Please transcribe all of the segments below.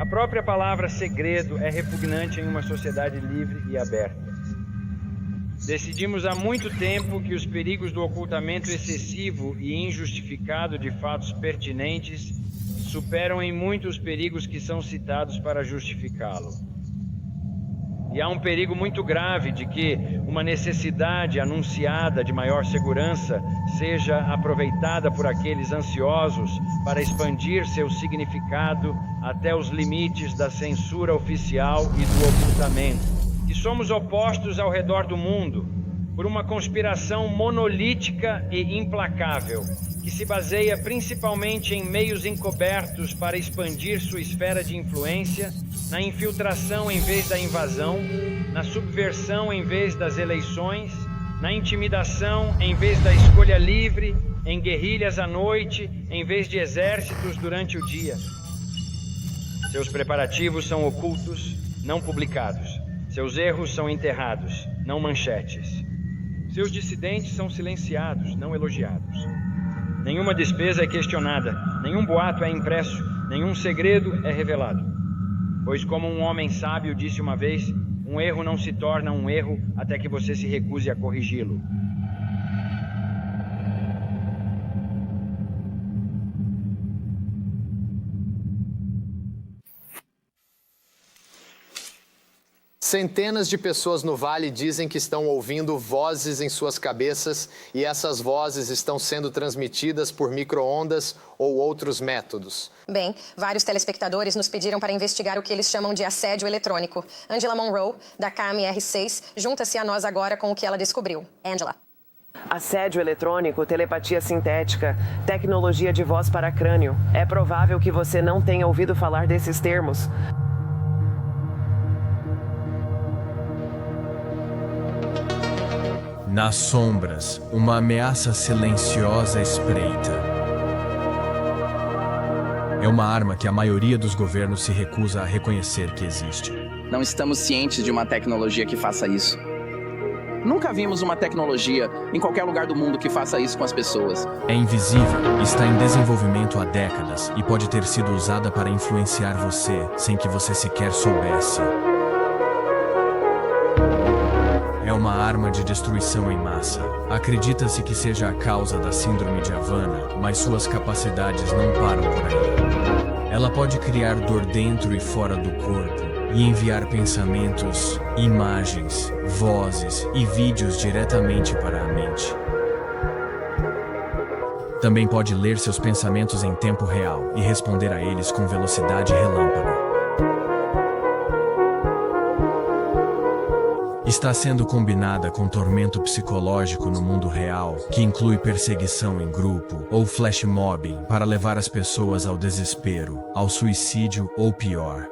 A própria palavra segredo é repugnante em uma sociedade livre e aberta. Decidimos há muito tempo que os perigos do ocultamento excessivo e injustificado de fatos pertinentes superam em muito os perigos que são citados para justificá-lo. E há um perigo muito grave de que uma necessidade anunciada de maior segurança seja aproveitada por aqueles ansiosos para expandir seu significado até os limites da censura oficial e do ocultamento. Que somos opostos ao redor do mundo por uma conspiração monolítica e implacável, que se baseia principalmente em meios encobertos para expandir sua esfera de influência, na infiltração em vez da invasão, na subversão em vez das eleições, na intimidação em vez da escolha livre, em guerrilhas à noite em vez de exércitos durante o dia. Seus preparativos são ocultos, não publicados. Seus erros são enterrados, não manchetes. Seus dissidentes são silenciados, não elogiados. Nenhuma despesa é questionada, nenhum boato é impresso, nenhum segredo é revelado. Pois como um homem sábio disse uma vez, um erro não se torna um erro até que você se recuse a corrigi-lo. Centenas de pessoas no Vale dizem que estão ouvindo vozes em suas cabeças e essas vozes estão sendo transmitidas por micro-ondas ou outros métodos. Bem, vários telespectadores nos pediram para investigar o que eles chamam de assédio eletrônico. Angela Monroe, da KMR6, junta-se a nós agora com o que ela descobriu. Angela. Assédio eletrônico, telepatia sintética, tecnologia de voz para crânio. É provável que você não tenha ouvido falar desses termos. Nas sombras, uma ameaça silenciosa espreita. É uma arma que a maioria dos governos se recusa a reconhecer que existe. Não estamos cientes de uma tecnologia que faça isso. Nunca vimos uma tecnologia em qualquer lugar do mundo que faça isso com as pessoas. É invisível, está em desenvolvimento há décadas e pode ter sido usada para influenciar você sem que você sequer soubesse. É uma arma de destruição em massa. Acredita-se que seja a causa da síndrome de Havana, mas suas capacidades não param por aí. Ela pode criar dor dentro e fora do corpo e enviar pensamentos, imagens, vozes e vídeos diretamente para a mente. Também pode ler seus pensamentos em tempo real e responder a eles com velocidade relâmpago. Está sendo combinada com tormento psicológico no mundo real, que inclui perseguição em grupo ou flash mobbing para levar as pessoas ao desespero, ao suicídio ou pior.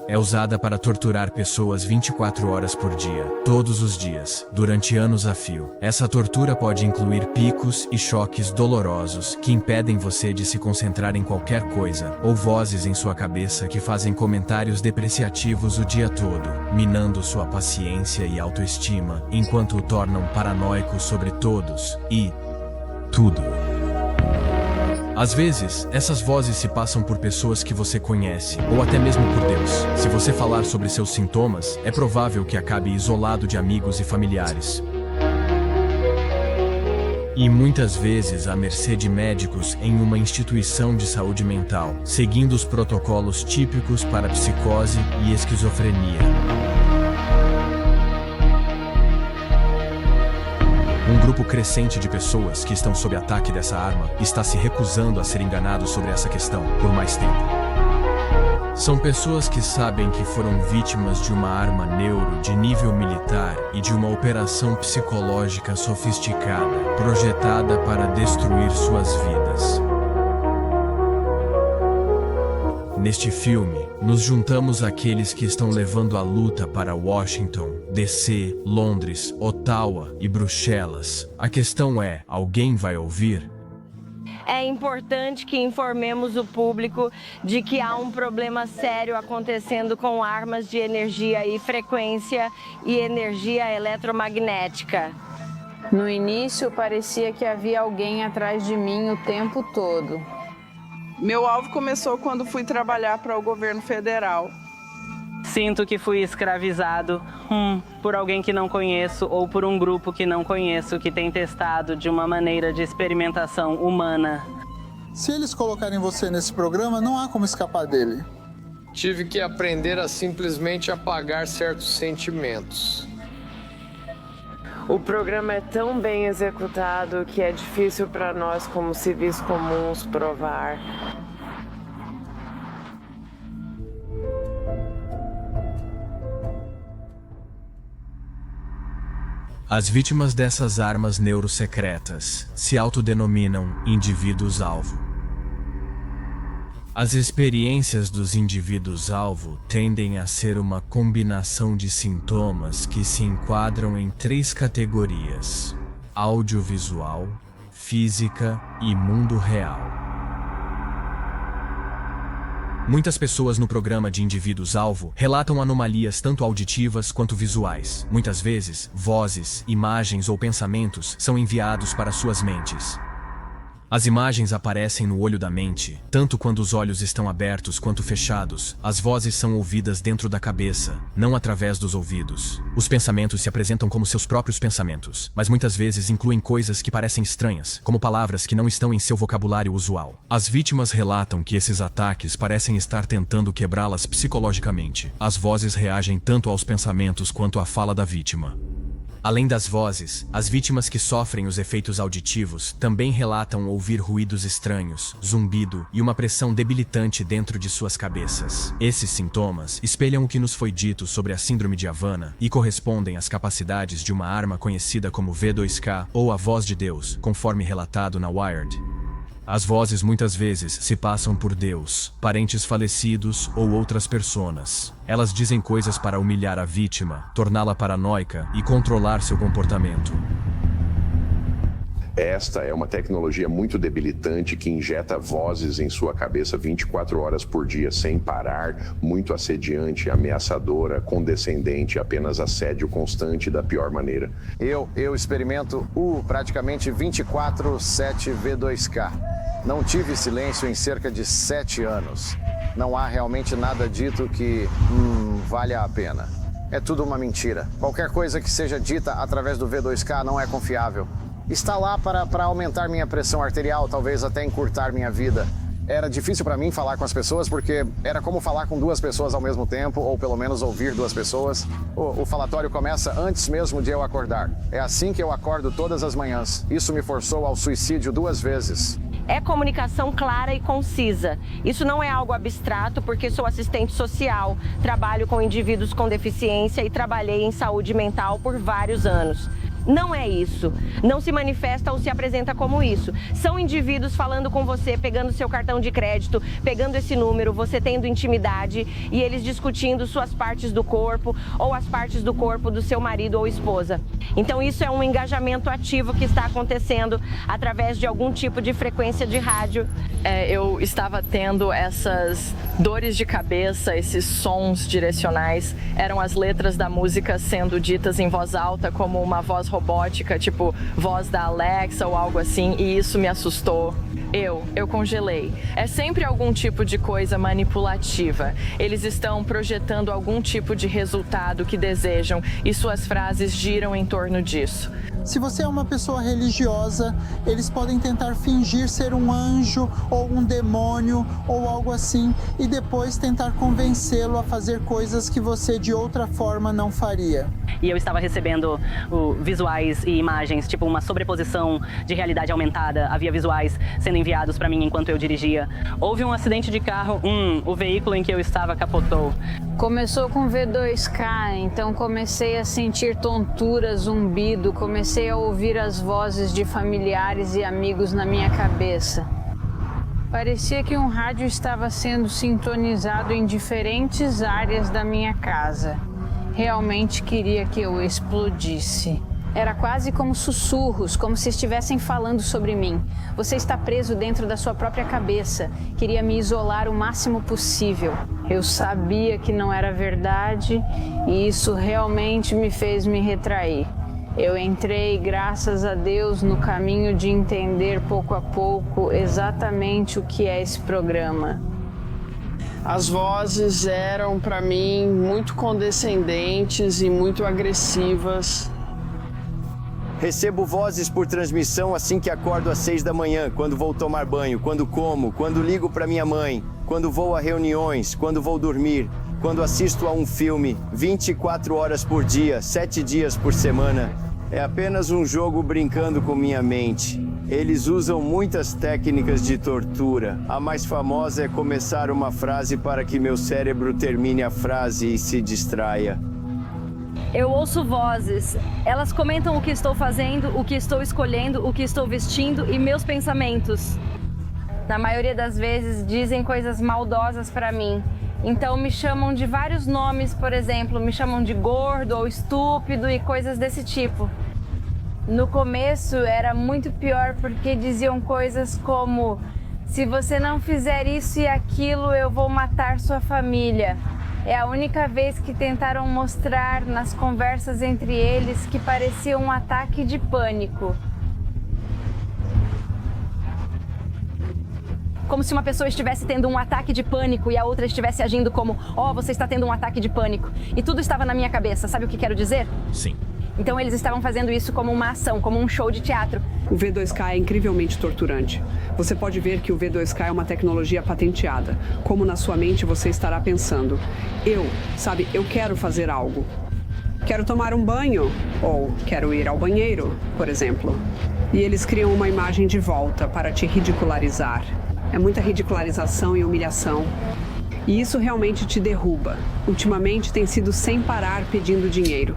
É usada para torturar pessoas 24 horas por dia, todos os dias, durante anos a fio. Essa tortura pode incluir picos e choques dolorosos que impedem você de se concentrar em qualquer coisa, ou vozes em sua cabeça que fazem comentários depreciativos o dia todo, minando sua paciência e autoestima, enquanto o tornam paranoico sobre todos e tudo. Às vezes, essas vozes se passam por pessoas que você conhece, ou até mesmo por Deus. Se você falar sobre seus sintomas, é provável que acabe isolado de amigos e familiares. E muitas vezes à mercê de médicos em uma instituição de saúde mental, seguindo os protocolos típicos para psicose e esquizofrenia. Um grupo crescente de pessoas que estão sob ataque dessa arma está se recusando a ser enganado sobre essa questão por mais tempo. São pessoas que sabem que foram vítimas de uma arma neuro de nível militar e de uma operação psicológica sofisticada, projetada para destruir suas vidas. Neste filme, nos juntamos àqueles que estão levando a luta para Washington, DC, Londres, Ottawa e Bruxelas. A questão é, alguém vai ouvir? É importante que informemos o público de que há um problema sério acontecendo com armas de energia e frequência e energia eletromagnética. No início, parecia que havia alguém atrás de mim o tempo todo. Meu alvo começou quando fui trabalhar para o governo federal. Sinto que fui escravizado por alguém que não conheço ou por um grupo que não conheço que tem testado de uma maneira de experimentação humana. Se eles colocarem você nesse programa, não há como escapar dele. Tive que aprender a simplesmente apagar certos sentimentos. O programa é tão bem executado que é difícil para nós, como civis comuns, provar. As vítimas dessas armas neurosecretas se autodenominam indivíduos-alvo. As experiências dos indivíduos-alvo tendem a ser uma combinação de sintomas que se enquadram em 3 categorias: audiovisual, física e mundo real. Muitas pessoas no programa de indivíduos-alvo relatam anomalias tanto auditivas quanto visuais. Muitas vezes, vozes, imagens ou pensamentos são enviados para suas mentes. As imagens aparecem no olho da mente, tanto quando os olhos estão abertos quanto fechados. As vozes são ouvidas dentro da cabeça, não através dos ouvidos. Os pensamentos se apresentam como seus próprios pensamentos, mas muitas vezes incluem coisas que parecem estranhas, como palavras que não estão em seu vocabulário usual. As vítimas relatam que esses ataques parecem estar tentando quebrá-las psicologicamente. As vozes reagem tanto aos pensamentos quanto à fala da vítima. Além das vozes, as vítimas que sofrem os efeitos auditivos também relatam ouvir ruídos estranhos, zumbido e uma pressão debilitante dentro de suas cabeças. Esses sintomas espelham o que nos foi dito sobre a Síndrome de Havana e correspondem às capacidades de uma arma conhecida como V2K ou a voz de Deus, conforme relatado na Wired. As vozes muitas vezes se passam por Deus, parentes falecidos ou outras personas. Elas dizem coisas para humilhar a vítima, torná-la paranoica e controlar seu comportamento. Esta é uma tecnologia muito debilitante que injeta vozes em sua cabeça 24 horas por dia sem parar, muito assediante, ameaçadora, condescendente, apenas assédio constante da pior maneira. Eu experimento praticamente 24/7 V2K. Não tive silêncio em cerca de 7 anos. Não há realmente nada dito que valha a pena. É tudo uma mentira. Qualquer coisa que seja dita através do V2K não é confiável. Está lá para aumentar minha pressão arterial, talvez até encurtar minha vida. Era difícil para mim falar com as pessoas porque era como falar com 2 pessoas ao mesmo tempo, ou pelo menos ouvir 2 pessoas. O falatório começa antes mesmo de eu acordar. É assim que eu acordo todas as manhãs. Isso me forçou ao suicídio 2 vezes. É comunicação clara e concisa. Isso não é algo abstrato, porque sou assistente social, trabalho com indivíduos com deficiência e trabalhei em saúde mental por vários anos. Não é isso. Não se manifesta ou se apresenta como isso. São indivíduos falando com você, pegando seu cartão de crédito, pegando esse número, você tendo intimidade e eles discutindo suas partes do corpo ou as partes do corpo do seu marido ou esposa. Então isso é um engajamento ativo que está acontecendo através de algum tipo de frequência de rádio. Eu estava tendo essas dores de cabeça, esses sons direcionais. Eram as letras da música sendo ditas em voz alta como uma voz robótica, tipo voz da Alexa ou algo assim, e isso me assustou. Eu congelei. É sempre algum tipo de coisa manipulativa. Eles estão projetando algum tipo de resultado que desejam e suas frases giram em torno disso. Se você é uma pessoa religiosa, eles podem tentar fingir ser um anjo ou um demônio ou algo assim e depois tentar convencê-lo a fazer coisas que você de outra forma não faria. E eu estava recebendo visuais e imagens, tipo uma sobreposição de realidade aumentada. Havia visuais sendo enviados para mim enquanto eu dirigia. Houve um acidente de carro, o veículo em que eu estava capotou. Começou com V2K, então comecei a sentir tontura, zumbido, comecei a ouvir as vozes de familiares e amigos na minha cabeça. Parecia que um rádio estava sendo sintonizado em diferentes áreas da minha casa. Realmente queria que eu explodisse. Era quase como sussurros, como se estivessem falando sobre mim. Você está preso dentro da sua própria cabeça. Queria me isolar o máximo possível. Eu sabia que não era verdade e isso realmente me fez me retrair. Eu entrei, graças a Deus, no caminho de entender pouco a pouco exatamente o que é esse programa. As vozes eram, para mim, muito condescendentes e muito agressivas. Recebo vozes por transmissão assim que acordo às 6 da manhã, quando vou tomar banho, quando como, quando ligo para minha mãe, quando vou a reuniões, quando vou dormir, quando assisto a um filme, 24 horas por dia, 7 dias por semana. É apenas um jogo brincando com minha mente. Eles usam muitas técnicas de tortura. A mais famosa é começar uma frase para que meu cérebro termine a frase e se distraia. Eu ouço vozes. Elas comentam o que estou fazendo, o que estou escolhendo, o que estou vestindo e meus pensamentos. Na maioria das vezes dizem coisas maldosas para mim. Então me chamam de vários nomes, por exemplo, me chamam de gordo ou estúpido e coisas desse tipo. No começo era muito pior porque diziam coisas como: se você não fizer isso e aquilo, eu vou matar sua família. É a única vez que tentaram mostrar nas conversas entre eles que parecia um ataque de pânico. Como se uma pessoa estivesse tendo um ataque de pânico e a outra estivesse agindo como: ó, você está tendo um ataque de pânico. E tudo estava na minha cabeça. Sabe o que quero dizer? Sim. Então eles estavam fazendo isso como uma ação, como um show de teatro. O V2K é incrivelmente torturante. Você pode ver que o V2K é uma tecnologia patenteada. Como na sua mente você estará pensando: eu quero fazer algo. Quero tomar um banho, ou quero ir ao banheiro, por exemplo. E eles criam uma imagem de volta para te ridicularizar. É muita ridicularização e humilhação. E isso realmente te derruba. Ultimamente tem sido sem parar pedindo dinheiro.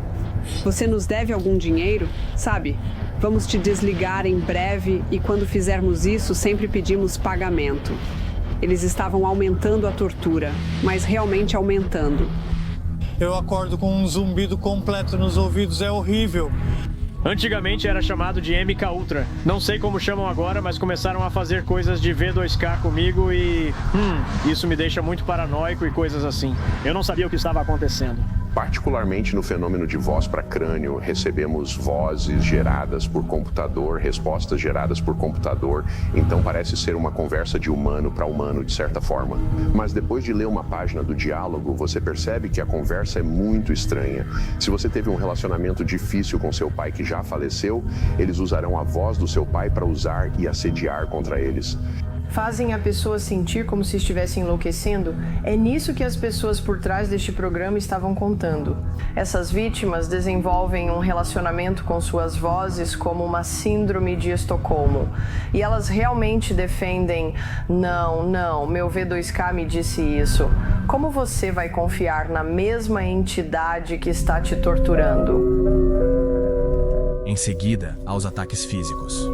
Você nos deve algum dinheiro? Sabe? Vamos te desligar em breve e quando fizermos isso, sempre pedimos pagamento. Eles estavam aumentando a tortura, mas realmente aumentando. Eu acordo com um zumbido completo nos ouvidos, é horrível. Antigamente era chamado de MK Ultra. Não sei como chamam agora, mas começaram a fazer coisas de V2K comigo e... isso me deixa muito paranoico e coisas assim. Eu não sabia o que estava acontecendo. Particularmente no fenômeno de voz para crânio, recebemos vozes geradas por computador, respostas geradas por computador, então parece ser uma conversa de humano para humano, de certa forma. Mas depois de ler uma página do diálogo, você percebe que a conversa é muito estranha. Se você teve um relacionamento difícil com seu pai que já faleceu, eles usarão a voz do seu pai para usar e assediar contra eles. Fazem a pessoa sentir como se estivesse enlouquecendo? É nisso que as pessoas por trás deste programa estavam contando. Essas vítimas desenvolvem um relacionamento com suas vozes como uma síndrome de Estocolmo. E elas realmente defendem: não, meu V2K me disse isso. Como você vai confiar na mesma entidade que está te torturando? Em seguida, aos ataques físicos.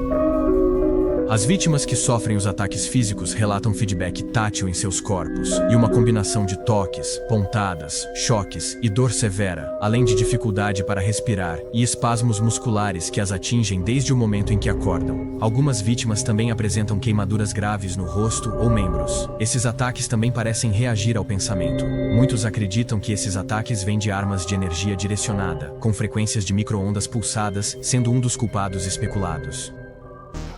As vítimas que sofrem os ataques físicos relatam feedback tátil em seus corpos e uma combinação de toques, pontadas, choques e dor severa, além de dificuldade para respirar e espasmos musculares que as atingem desde o momento em que acordam. Algumas vítimas também apresentam queimaduras graves no rosto ou membros. Esses ataques também parecem reagir ao pensamento. Muitos acreditam que esses ataques vêm de armas de energia direcionada, com frequências de micro-ondas pulsadas, sendo um dos culpados especulados.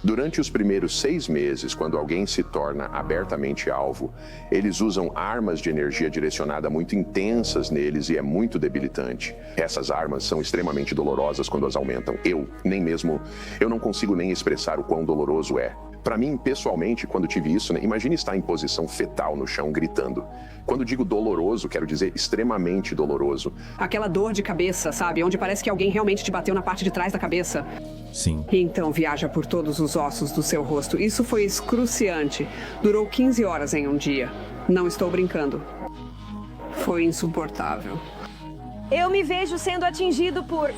Durante os primeiros 6 meses, quando alguém se torna abertamente alvo, eles usam armas de energia direcionada muito intensas neles e é muito debilitante. Essas armas são extremamente dolorosas quando as aumentam. Eu não consigo nem expressar o quão doloroso é. Para mim, pessoalmente, quando tive isso, imagine estar em posição fetal no chão gritando. Quando digo doloroso, quero dizer extremamente doloroso. Aquela dor de cabeça, sabe? Onde parece que alguém realmente te bateu na parte de trás da cabeça. Sim. E então viaja por todos os ossos do seu rosto. Isso foi excruciante. Durou 15 horas em um dia. Não estou brincando. Foi insuportável. Eu me vejo sendo atingido por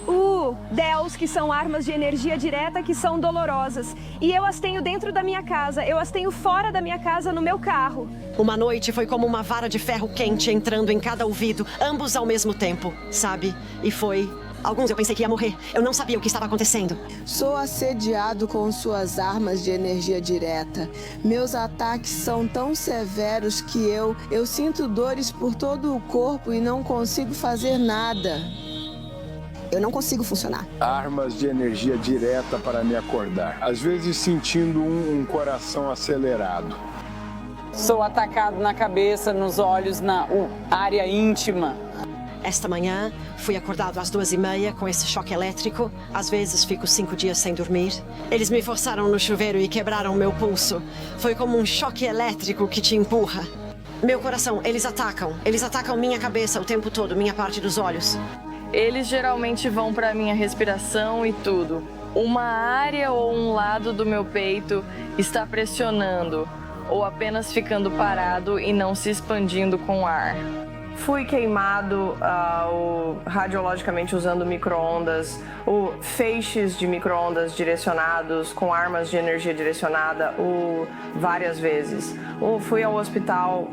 DELs, que são armas de energia direta que são dolorosas. E eu as tenho dentro da minha casa, eu as tenho fora da minha casa no meu carro. Uma noite foi como uma vara de ferro quente entrando em cada ouvido, ambos ao mesmo tempo, sabe? E foi... Alguns eu pensei que ia morrer. Eu não sabia o que estava acontecendo. Sou assediado com suas armas de energia direta. Meus ataques são tão severos que eu sinto dores por todo o corpo e não consigo fazer nada. Eu não consigo funcionar. Armas de energia direta para me acordar. Às vezes sentindo um coração acelerado. Sou atacado na cabeça, nos olhos, na área íntima. Esta manhã, fui acordado às 2h30 com esse choque elétrico. Às vezes, fico 5 dias sem dormir. Eles me forçaram no chuveiro e quebraram meu pulso. Foi como um choque elétrico que te empurra. Meu coração, eles atacam minha cabeça o tempo todo, minha parte dos olhos. Eles geralmente vão para minha respiração e tudo. Uma área ou um lado do meu peito está pressionando ou apenas ficando parado e não se expandindo com ar. Fui queimado radiologicamente usando micro-ondas, feixes de micro-ondas direcionados com armas de energia direcionada várias vezes. Fui ao hospital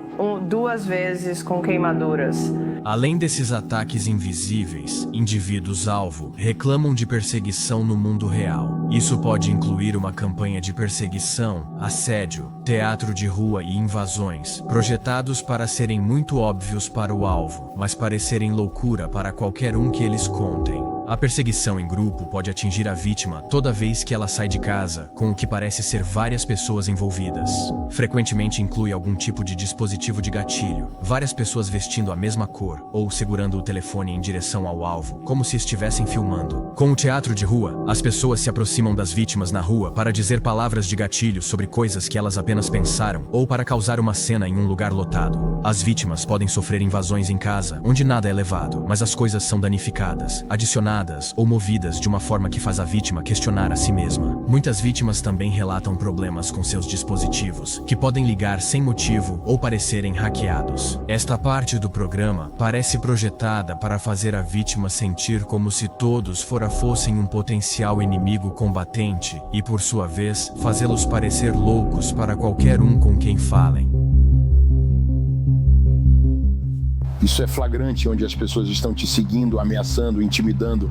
2 vezes com queimaduras. Além desses ataques invisíveis, indivíduos-alvo reclamam de perseguição no mundo real. Isso pode incluir uma campanha de perseguição, assédio, teatro de rua e invasões, projetados para serem muito óbvios para o alvo, mas parecerem loucura para qualquer um que eles contem. A perseguição em grupo pode atingir a vítima toda vez que ela sai de casa, com o que parece ser várias pessoas envolvidas. Frequentemente inclui algum tipo de dispositivo de gatilho, várias pessoas vestindo a mesma cor ou segurando o telefone em direção ao alvo, como se estivessem filmando. Com o teatro de rua, as pessoas se aproximam das vítimas na rua para dizer palavras de gatilho sobre coisas que elas apenas pensaram ou para causar uma cena em um lugar lotado. As vítimas podem sofrer invasões em casa, onde nada é levado, mas as coisas são danificadas, adicionadas ou movidas de uma forma que faz a vítima questionar a si mesma. Muitas vítimas também relatam problemas com seus dispositivos, que podem ligar sem motivo ou parecerem hackeados. Esta parte do programa parece projetada para fazer a vítima sentir como se todos fossem um potencial inimigo combatente e, por sua vez, fazê-los parecer loucos para qualquer um com quem falem. Isso é flagrante, onde as pessoas estão te seguindo, ameaçando, intimidando.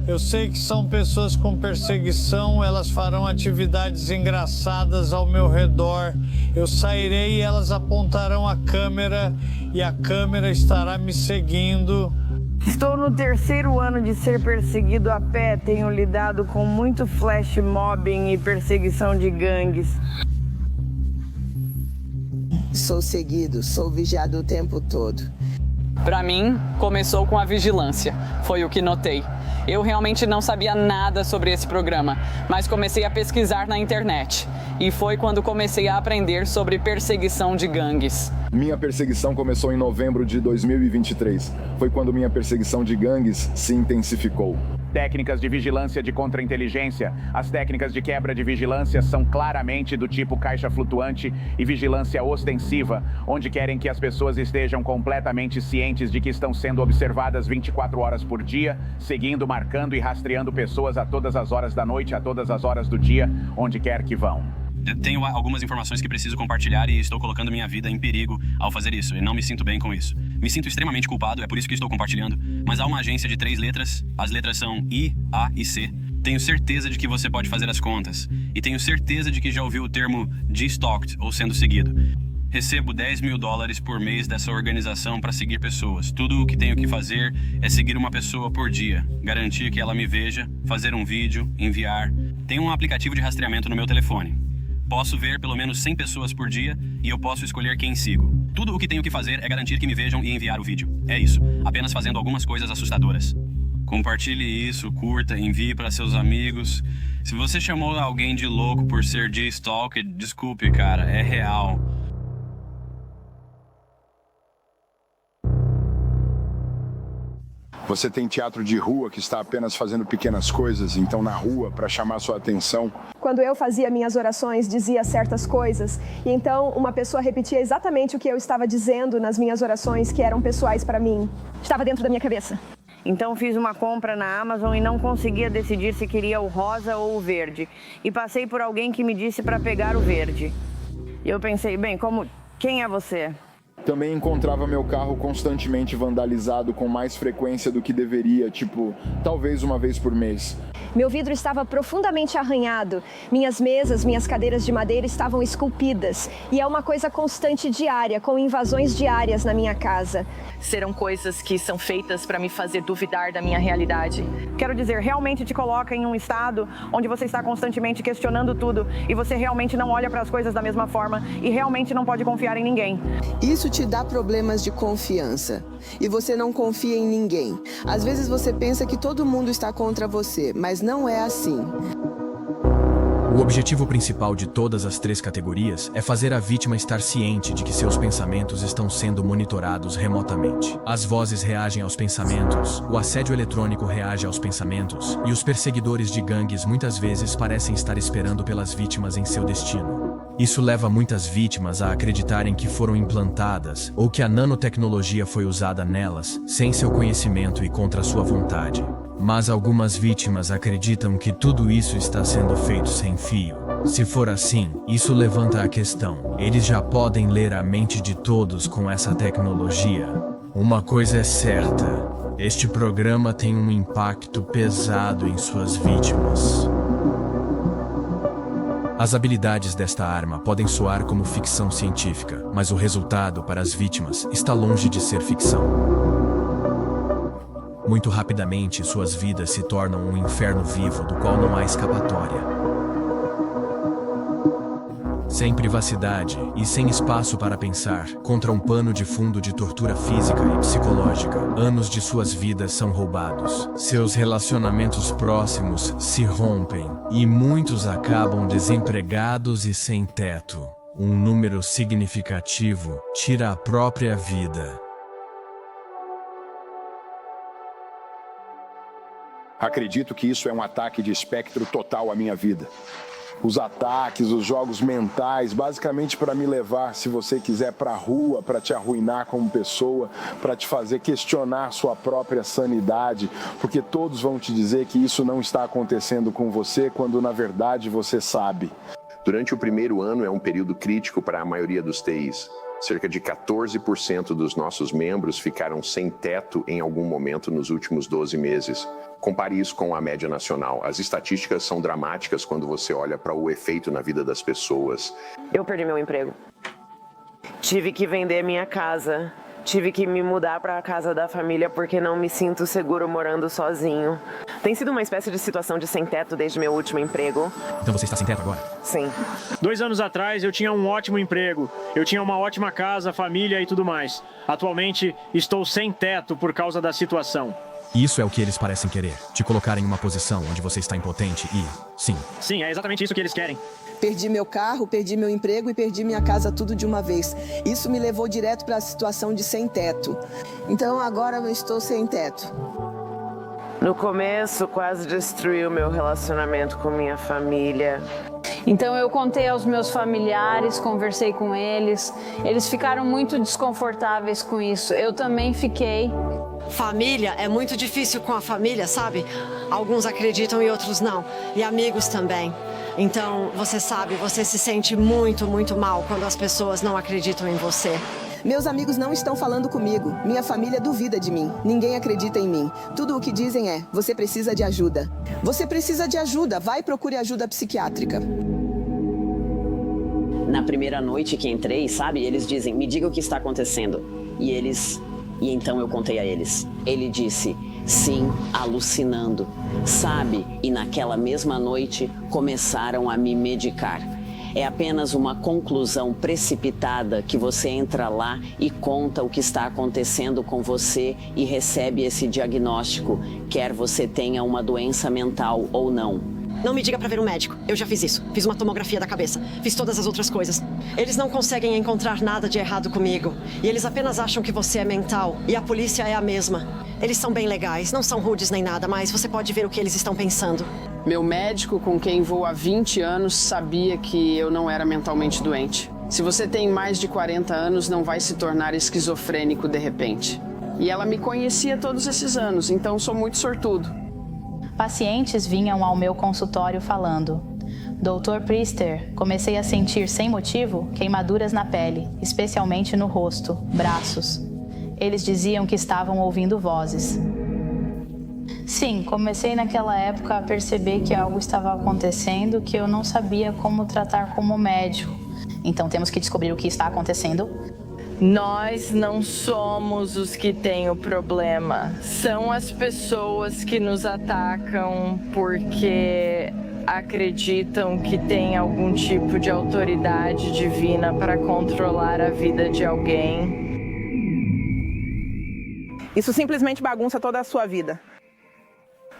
Eu sei que são pessoas com perseguição, elas farão atividades engraçadas ao meu redor. Eu sairei e elas apontarão a câmera e a câmera estará me seguindo. Estou no 3º ano de ser perseguido a pé. Tenho lidado com muito flash mobbing e perseguição de gangues. Sou seguido, sou vigiado o tempo todo. Para mim, começou com a vigilância. Foi o que notei. Eu realmente não sabia nada sobre esse programa, mas comecei a pesquisar na internet. E foi quando comecei a aprender sobre perseguição de gangues. Minha perseguição começou em novembro de 2023. Foi quando minha perseguição de gangues se intensificou. Técnicas de vigilância de contra-inteligência. As técnicas de quebra de vigilância são claramente do tipo caixa flutuante e vigilância ostensiva, onde querem que as pessoas estejam completamente cientes de que estão sendo observadas 24 horas por dia, seguindo, marcando e rastreando pessoas a todas as horas da noite, a todas as horas do dia, onde quer que vão. Eu tenho algumas informações que preciso compartilhar e estou colocando minha vida em perigo ao fazer isso, e não me sinto bem com isso. Me sinto extremamente culpado, é por isso que estou compartilhando, mas há uma agência de 3 letras, as letras são I, A e C. Tenho certeza de que você pode fazer as contas, e tenho certeza de que já ouviu o termo de-stalked, ou sendo seguido. Recebo $10 mil por mês dessa organização para seguir pessoas. Tudo o que tenho que fazer é seguir uma pessoa por dia, garantir que ela me veja, fazer um vídeo, enviar. Tenho um aplicativo de rastreamento no meu telefone. Posso ver pelo menos 100 pessoas por dia e eu posso escolher quem sigo. Tudo o que tenho que fazer é garantir que me vejam e enviar o vídeo. É isso, apenas fazendo algumas coisas assustadoras. Compartilhe isso, curta, envie para seus amigos. Se você chamou alguém de louco por ser de-stalker, desculpe, cara, é real. Você tem teatro de rua que está apenas fazendo pequenas coisas, então na rua, para chamar sua atenção. Quando eu fazia minhas orações, dizia certas coisas, e então uma pessoa repetia exatamente o que eu estava dizendo nas minhas orações, que eram pessoais para mim. Estava dentro da minha cabeça. Então fiz uma compra na Amazon e não conseguia decidir se queria o rosa ou o verde. E passei por alguém que me disse para pegar o verde. E eu pensei, bem, quem é você? Também encontrava meu carro constantemente vandalizado com mais frequência do que deveria, tipo, talvez uma vez por mês. Meu vidro estava profundamente arranhado. Minhas mesas, minhas cadeiras de madeira estavam esculpidas. E é uma coisa constante diária, com invasões diárias na minha casa. Serão coisas que são feitas para me fazer duvidar da minha realidade. Quero dizer, realmente te coloca em um estado onde você está constantemente questionando tudo e você realmente não olha para as coisas da mesma forma e realmente não pode confiar em ninguém. Isso te dá problemas de confiança e você não confia em ninguém. Às vezes você pensa que todo mundo está contra você, mas não é assim. O objetivo principal de todas as 3 categorias é fazer a vítima estar ciente de que seus pensamentos estão sendo monitorados remotamente. As vozes reagem aos pensamentos, o assédio eletrônico reage aos pensamentos, e os perseguidores de gangues muitas vezes parecem estar esperando pelas vítimas em seu destino. Isso leva muitas vítimas a acreditarem que foram implantadas ou que a nanotecnologia foi usada nelas, sem seu conhecimento e contra sua vontade. Mas algumas vítimas acreditam que tudo isso está sendo feito sem fio. Se for assim, isso levanta a questão: eles já podem ler a mente de todos com essa tecnologia? Uma coisa é certa: este programa tem um impacto pesado em suas vítimas. As habilidades desta arma podem soar como ficção científica, mas o resultado para as vítimas está longe de ser ficção. Muito rapidamente, suas vidas se tornam um inferno vivo do qual não há escapatória. Sem privacidade e sem espaço para pensar, contra um pano de fundo de tortura física e psicológica, anos de suas vidas são roubados. Seus relacionamentos próximos se rompem e muitos acabam desempregados e sem teto. Um número significativo tira a própria vida. Acredito que isso é um ataque de espectro total à minha vida. Os ataques, os jogos mentais, basicamente para me levar, se você quiser, para a rua, para te arruinar como pessoa, para te fazer questionar sua própria sanidade, porque todos vão te dizer que isso não está acontecendo com você, quando na verdade você sabe. Durante o primeiro ano é um período crítico para a maioria dos TIs. Cerca de 14% dos nossos membros ficaram sem teto em algum momento nos últimos 12 meses. Compare isso com a média nacional. As estatísticas são dramáticas quando você olha para o efeito na vida das pessoas. Eu perdi meu emprego. Tive que vender minha casa. Tive que me mudar para a casa da família porque não me sinto seguro morando sozinho. Tem sido uma espécie de situação de sem-teto desde meu último emprego. Então você está sem teto agora? Sim. 2 anos atrás eu tinha um ótimo emprego. Eu tinha uma ótima casa, família e tudo mais. Atualmente estou sem teto por causa da situação. Isso é o que eles parecem querer. Te colocar em uma posição onde você está impotente e... Sim. Sim, é exatamente isso que eles querem. Perdi meu carro, perdi meu emprego e perdi minha casa tudo de uma vez. Isso me levou direto para a situação de sem teto. Então agora eu estou sem teto. No começo, quase destruiu meu relacionamento com minha família. Então eu contei aos meus familiares, conversei com eles. Eles ficaram muito desconfortáveis com isso. Eu também fiquei. Família é muito difícil com a família, sabe? Alguns acreditam e outros não. E amigos também. Então, você sabe, você se sente muito, muito mal quando as pessoas não acreditam em você. Meus amigos não estão falando comigo. Minha família duvida de mim. Ninguém acredita em mim. Tudo o que dizem é: você precisa de ajuda. Você precisa de ajuda. Vai e procure ajuda psiquiátrica. Na primeira noite que entrei, sabe? Eles dizem: me diga o que está acontecendo. E então eu contei a eles. Ele disse: sim, alucinando. Sabe? E naquela mesma noite começaram a me medicar. É apenas uma conclusão precipitada que você entra lá e conta o que está acontecendo com você e recebe esse diagnóstico, quer você tenha uma doença mental ou não. Não me diga pra ver um médico. Eu já fiz isso. Fiz uma tomografia da cabeça. Fiz todas as outras coisas. Eles não conseguem encontrar nada de errado comigo. E eles apenas acham que você é mental. E a polícia é a mesma. Eles são bem legais, não são rudes nem nada, mas você pode ver o que eles estão pensando. Meu médico, com quem vou há 20 anos, sabia que eu não era mentalmente doente. Se você tem mais de 40 anos, não vai se tornar esquizofrênico de repente. E ela me conhecia todos esses anos, então sou muito sortudo. Pacientes vinham ao meu consultório falando: Dr. Priester, comecei a sentir sem motivo queimaduras na pele, especialmente no rosto, braços. Eles diziam que estavam ouvindo vozes. Sim, comecei naquela época a perceber que algo estava acontecendo que eu não sabia como tratar como médico. Então temos que descobrir o que está acontecendo. Nós não somos os que têm o problema. São as pessoas que nos atacam porque acreditam que tem algum tipo de autoridade divina para controlar a vida de alguém. Isso simplesmente bagunça toda a sua vida.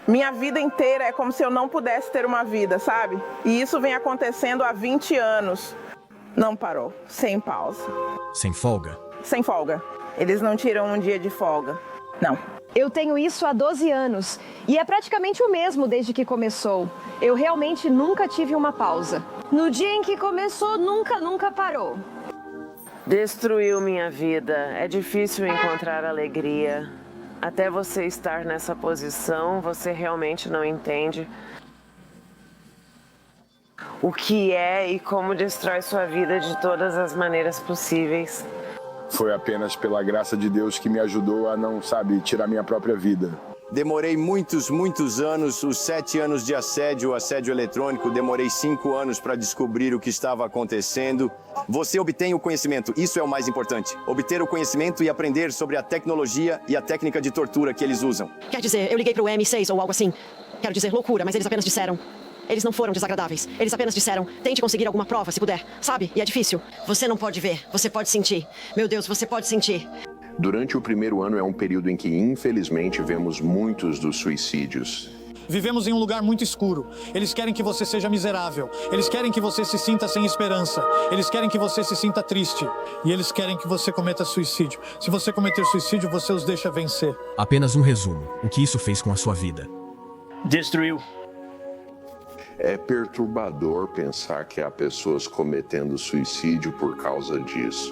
Minha vida inteira é como se eu não pudesse ter uma vida, sabe? E isso vem acontecendo há 20 anos. Não parou, sem pausa. Sem folga? Sem folga. Eles não tiram um dia de folga. Não. Eu tenho isso há 12 anos e é praticamente o mesmo desde que começou. Eu realmente nunca tive uma pausa. No dia em que começou, nunca parou. Destruiu minha vida. É difícil encontrar alegria. Até você estar nessa posição, você realmente não entende o que é e como destrói sua vida de todas as maneiras possíveis. Foi apenas pela graça de Deus que me ajudou a não, tirar minha própria vida. Demorei muitos anos, os 7 anos de assédio eletrônico, demorei 5 anos para descobrir o que estava acontecendo. Você obtém o conhecimento, isso é o mais importante. Obter o conhecimento e aprender sobre a tecnologia e a técnica de tortura que eles usam. Quer dizer, eu liguei pro M6 ou algo assim. Quero dizer loucura, mas eles apenas disseram. Eles não foram desagradáveis. Eles apenas disseram, tente conseguir alguma prova, se puder. Sabe? E é difícil. Você não pode ver, você pode sentir. Meu Deus, você pode sentir. Durante o primeiro ano é um período em que, infelizmente, vemos muitos dos suicídios. Vivemos em um lugar muito escuro. Eles querem que você seja miserável. Eles querem que você se sinta sem esperança. Eles querem que você se sinta triste. E eles querem que você cometa suicídio. Se você cometer suicídio, você os deixa vencer. Apenas um resumo. O que isso fez com a sua vida? Destruiu. É perturbador pensar que há pessoas cometendo suicídio por causa disso.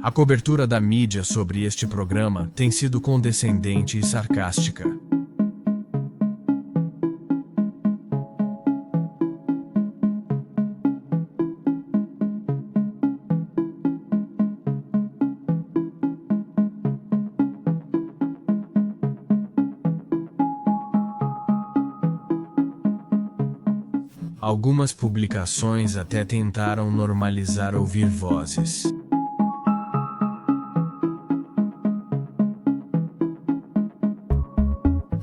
A cobertura da mídia sobre este programa tem sido condescendente e sarcástica. Algumas publicações até tentaram normalizar ouvir vozes.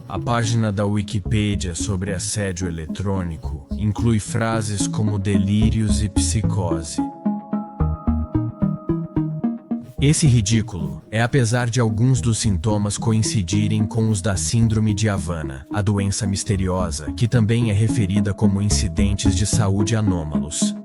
A página da Wikipedia sobre assédio eletrônico inclui frases como delírios e psicose. Esse ridículo é apesar de alguns dos sintomas coincidirem com os da Síndrome de Havana, a doença misteriosa que também é referida como incidentes de saúde anômalos.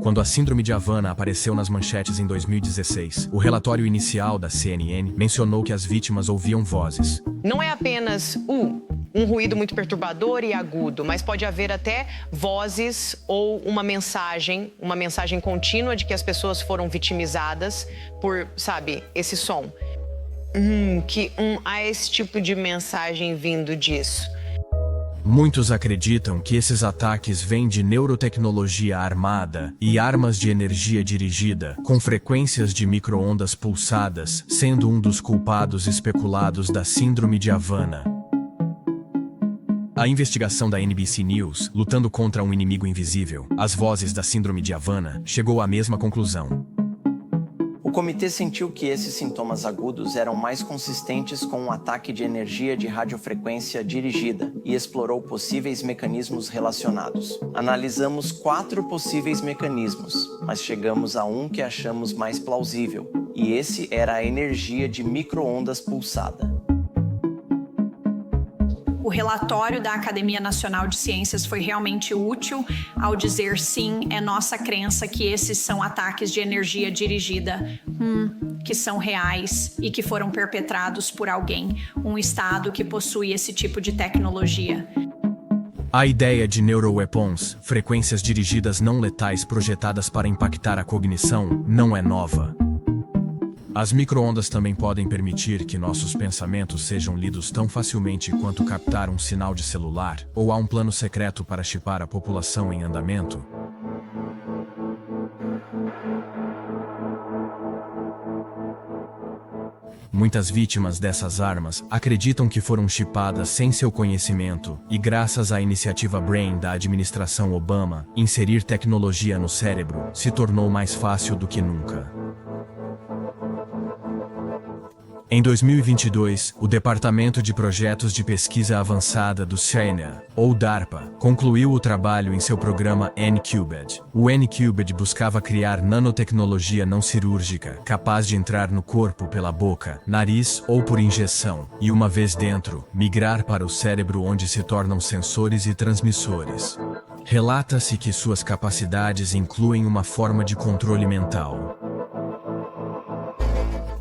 Quando a Síndrome de Havana apareceu nas manchetes em 2016, o relatório inicial da CNN mencionou que as vítimas ouviam vozes. Não é apenas um ruído muito perturbador e agudo, mas pode haver até vozes ou uma mensagem contínua de que as pessoas foram vitimizadas por, esse som. Há esse tipo de mensagem vindo disso. Muitos acreditam que esses ataques vêm de neurotecnologia armada e armas de energia dirigida, com frequências de micro-ondas pulsadas, sendo um dos culpados especulados da Síndrome de Havana. A investigação da NBC News, lutando contra um inimigo invisível, as vozes da Síndrome de Havana, chegou à mesma conclusão. O comitê sentiu que esses sintomas agudos eram mais consistentes com um ataque de energia de radiofrequência dirigida e explorou possíveis mecanismos relacionados. Analisamos 4 possíveis mecanismos, mas chegamos a um que achamos mais plausível, e esse era a energia de micro-ondas pulsada. O relatório da Academia Nacional de Ciências foi realmente útil ao dizer sim, é nossa crença que esses são ataques de energia dirigida, que são reais e que foram perpetrados por alguém, um estado que possui esse tipo de tecnologia. A ideia de neuroweapons, frequências dirigidas não letais projetadas para impactar a cognição, não é nova. As micro-ondas também podem permitir que nossos pensamentos sejam lidos tão facilmente quanto captar um sinal de celular, ou há um plano secreto para chipar a população em andamento? Muitas vítimas dessas armas acreditam que foram chipadas sem seu conhecimento, e graças à iniciativa BRAIN da administração Obama, inserir tecnologia no cérebro se tornou mais fácil do que nunca. Em 2022, o Departamento de Projetos de Pesquisa Avançada do China, ou DARPA, concluiu o trabalho em seu programa N-Cubed. O N-Cubed buscava criar nanotecnologia não cirúrgica, capaz de entrar no corpo pela boca, nariz ou por injeção, e uma vez dentro, migrar para o cérebro onde se tornam sensores e transmissores. Relata-se que suas capacidades incluem uma forma de controle mental.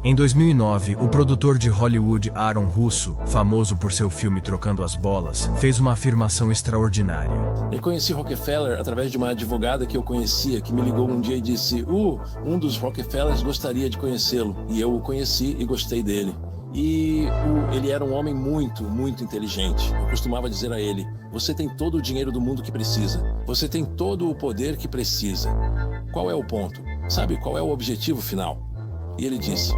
Em 2009, o produtor de Hollywood Aaron Russo, famoso por seu filme Trocando as Bolas, fez uma afirmação extraordinária. Eu conheci Rockefeller através de uma advogada que eu conhecia, que me ligou um dia e disse: um dos Rockefellers gostaria de conhecê-lo. E eu o conheci e gostei dele. E ele era um homem muito, muito inteligente. Eu costumava dizer a ele: você tem todo o dinheiro do mundo que precisa. Você tem todo o poder que precisa. Qual é o ponto? Sabe qual é o objetivo final? E ele disse: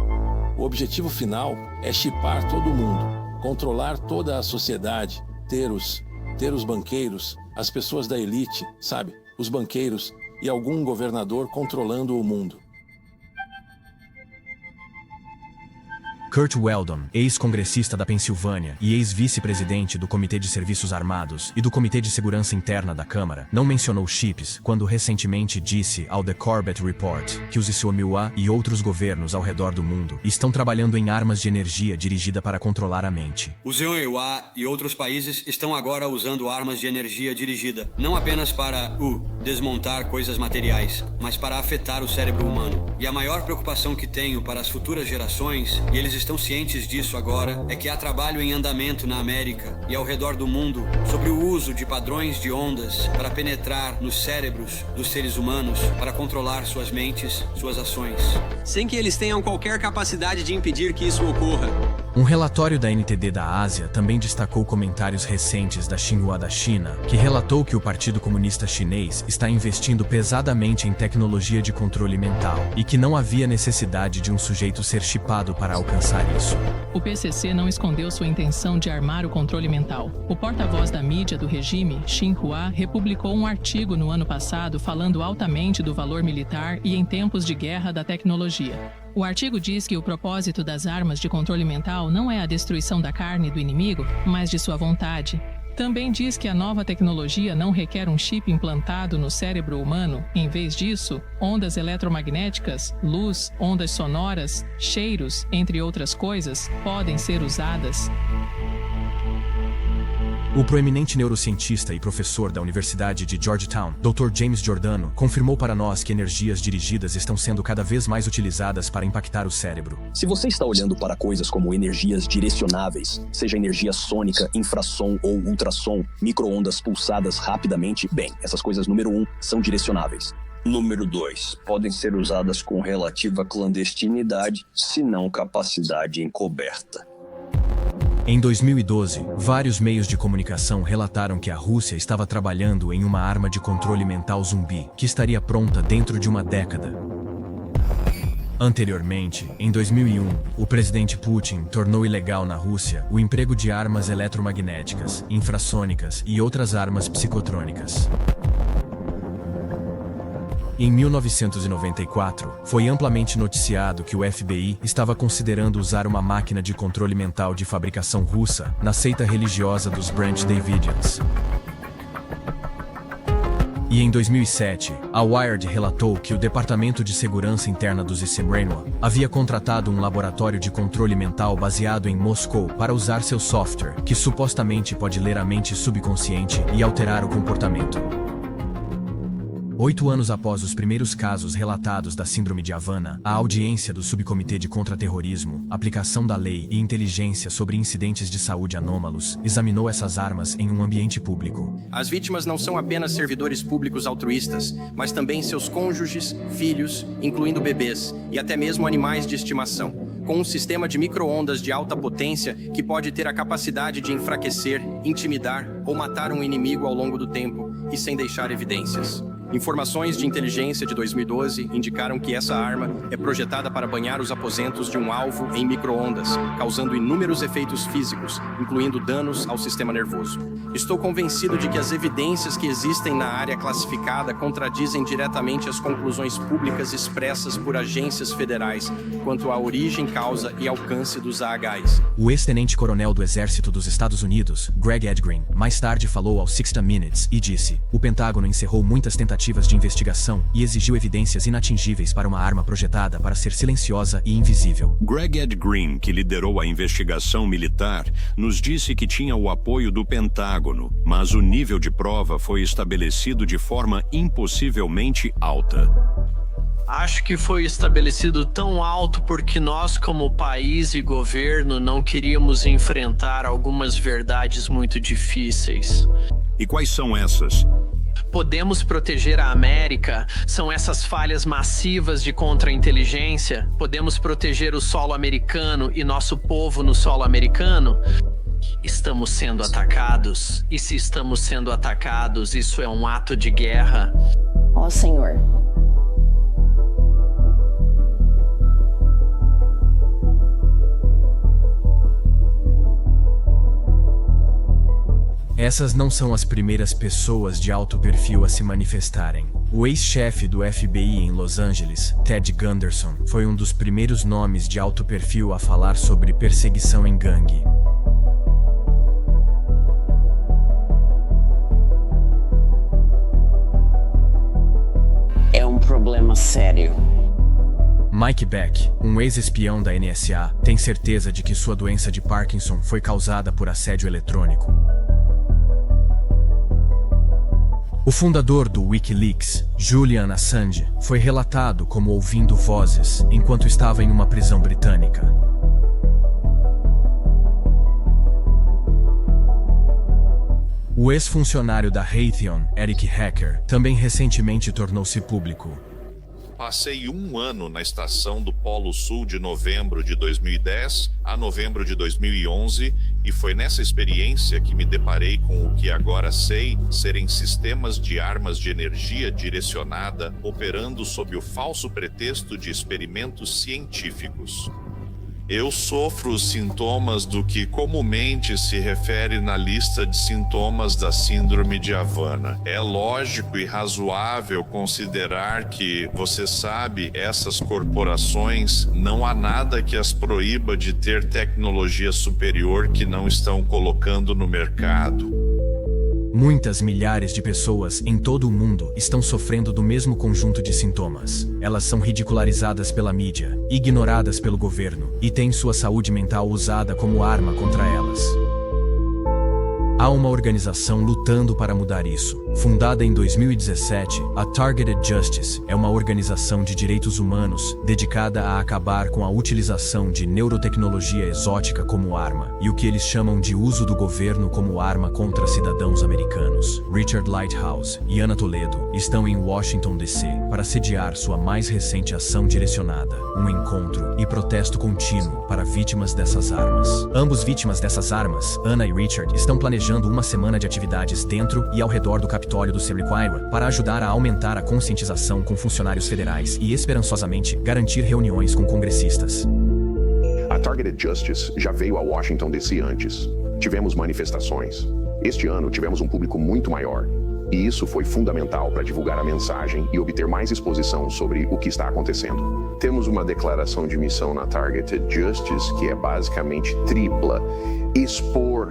o objetivo final é chipar todo mundo, controlar toda a sociedade, ter os banqueiros, as pessoas da elite, sabe? Os banqueiros e algum governador controlando o mundo. Kurt Weldon, ex-congressista da Pensilvânia e ex-vice-presidente do Comitê de Serviços Armados e do Comitê de Segurança Interna da Câmara, não mencionou chips quando recentemente disse ao The Corbett Report que os ICOMUA e outros governos ao redor do mundo estão trabalhando em armas de energia dirigida para controlar a mente. Os ICOMUA e outros países estão agora usando armas de energia dirigida, não apenas para desmontar coisas materiais, mas para afetar o cérebro humano. E a maior preocupação que tenho para as futuras gerações, e eles estão cientes disso agora, é que há trabalho em andamento na América e ao redor do mundo sobre o uso de padrões de ondas para penetrar nos cérebros dos seres humanos para controlar suas mentes, suas ações. Sem que eles tenham qualquer capacidade de impedir que isso ocorra. Um relatório da NTD da Ásia também destacou comentários recentes da Xinhua da China, que relatou que o Partido Comunista Chinês está investindo pesadamente em tecnologia de controle mental e que não havia necessidade de um sujeito ser chipado para alcançar isso. O PCC não escondeu sua intenção de armar o controle mental. O porta-voz da mídia do regime, Xinhua, republicou um artigo no ano passado falando altamente do valor militar e em tempos de guerra da tecnologia. O artigo diz que o propósito das armas de controle mental não é a destruição da carne do inimigo, mas de sua vontade. Também diz que a nova tecnologia não requer um chip implantado no cérebro humano. Em vez disso, ondas eletromagnéticas, luz, ondas sonoras, cheiros, entre outras coisas, podem ser usadas. O proeminente neurocientista e professor da Universidade de Georgetown, Dr. James Giordano, confirmou para nós que energias dirigidas estão sendo cada vez mais utilizadas para impactar o cérebro. Se você está olhando para coisas como energias direcionáveis, seja energia sônica, infrassom ou ultrassom, micro-ondas pulsadas rapidamente, bem, essas coisas número 1 são direcionáveis. Número 2. Podem ser usadas com relativa clandestinidade, se não capacidade encoberta. Em 2012, vários meios de comunicação relataram que a Rússia estava trabalhando em uma arma de controle mental zumbi, que estaria pronta dentro de uma década. Anteriormente, em 2001, o presidente Putin tornou ilegal na Rússia o emprego de armas eletromagnéticas, infrassônicas e outras armas psicotrônicas. Em 1994, foi amplamente noticiado que o FBI estava considerando usar uma máquina de controle mental de fabricação russa na seita religiosa dos Branch Davidians. E em 2007, a Wired relatou que o Departamento de Segurança Interna dos ICMRANWA havia contratado um laboratório de controle mental baseado em Moscou para usar seu software, que supostamente pode ler a mente subconsciente e alterar o comportamento. 8 anos após os primeiros casos relatados da Síndrome de Havana, a audiência do Subcomitê de Contra-Terrorismo, Aplicação da Lei e Inteligência sobre Incidentes de Saúde Anômalos examinou essas armas em um ambiente público. As vítimas não são apenas servidores públicos altruístas, mas também seus cônjuges, filhos, incluindo bebês, e até mesmo animais de estimação, com um sistema de micro-ondas de alta potência que pode ter a capacidade de enfraquecer, intimidar ou matar um inimigo ao longo do tempo e sem deixar evidências. Informações de inteligência de 2012 indicaram que essa arma é projetada para banhar os aposentos de um alvo em micro-ondas, causando inúmeros efeitos físicos, incluindo danos ao sistema nervoso. Estou convencido de que as evidências que existem na área classificada contradizem diretamente as conclusões públicas expressas por agências federais quanto à origem, causa e alcance dos AHs. O ex-tenente-coronel do Exército dos Estados Unidos, Greg Edgren, mais tarde falou ao 60 Minutes e disse: "O Pentágono encerrou muitas tentativas de investigação e exigiu evidências inatingíveis para uma arma projetada para ser silenciosa e invisível." Greg Edgren, que liderou a investigação militar, nos disse que tinha o apoio do Pentágono, mas o nível de prova foi estabelecido de forma impossivelmente alta. Acho que foi estabelecido tão alto porque nós, como país e governo, não queríamos enfrentar algumas verdades muito difíceis. E quais são essas? Podemos proteger a América? São essas falhas massivas de contra-inteligência? Podemos proteger o solo americano e nosso povo no solo americano? Estamos sendo atacados. E se estamos sendo atacados, isso é um ato de guerra. Ó Senhor. Essas não são as primeiras pessoas de alto perfil a se manifestarem. O ex-chefe do FBI em Los Angeles, Ted Gunderson, foi um dos primeiros nomes de alto perfil a falar sobre perseguição em gangue. É um problema sério. Mike Beck, um ex-espião da NSA, tem certeza de que sua doença de Parkinson foi causada por assédio eletrônico. O fundador do Wikileaks, Julian Assange, foi relatado como ouvindo vozes enquanto estava em uma prisão britânica. O ex-funcionário da Raytheon, Eric Hacker, também recentemente tornou-se público. Passei 1 ano na estação do Polo Sul de novembro de 2010 a novembro de 2011 e foi nessa experiência que me deparei com o que agora sei serem sistemas de armas de energia direcionada operando sob o falso pretexto de experimentos científicos. Eu sofro os sintomas do que comumente se refere na lista de sintomas da Síndrome de Havana. É lógico e razoável considerar que, você sabe, essas corporações, não há nada que as proíba de ter tecnologia superior que não estão colocando no mercado. Muitas milhares de pessoas em todo o mundo estão sofrendo do mesmo conjunto de sintomas. Elas são ridicularizadas pela mídia, ignoradas pelo governo e têm sua saúde mental usada como arma contra elas. Há uma organização lutando para mudar isso. Fundada em 2017, a Targeted Justice é uma organização de direitos humanos dedicada a acabar com a utilização de neurotecnologia exótica como arma e o que eles chamam de uso do governo como arma contra cidadãos americanos. Richard Lighthouse e Ana Toledo estão em Washington, D.C. para sediar sua mais recente ação direcionada, um encontro e protesto contínuo para vítimas dessas armas. Ambos vítimas dessas armas, Ana e Richard, estão planejando uma semana de atividades dentro e ao redor do Capitólio do Sequoia para ajudar a aumentar a conscientização com funcionários federais e, esperançosamente, garantir reuniões com congressistas. A Targeted Justice já veio a Washington DC antes. Tivemos manifestações. Este ano tivemos um público muito maior. E isso foi fundamental para divulgar a mensagem e obter mais exposição sobre o que está acontecendo. Temos uma declaração de missão na Targeted Justice que é basicamente tripla. Expor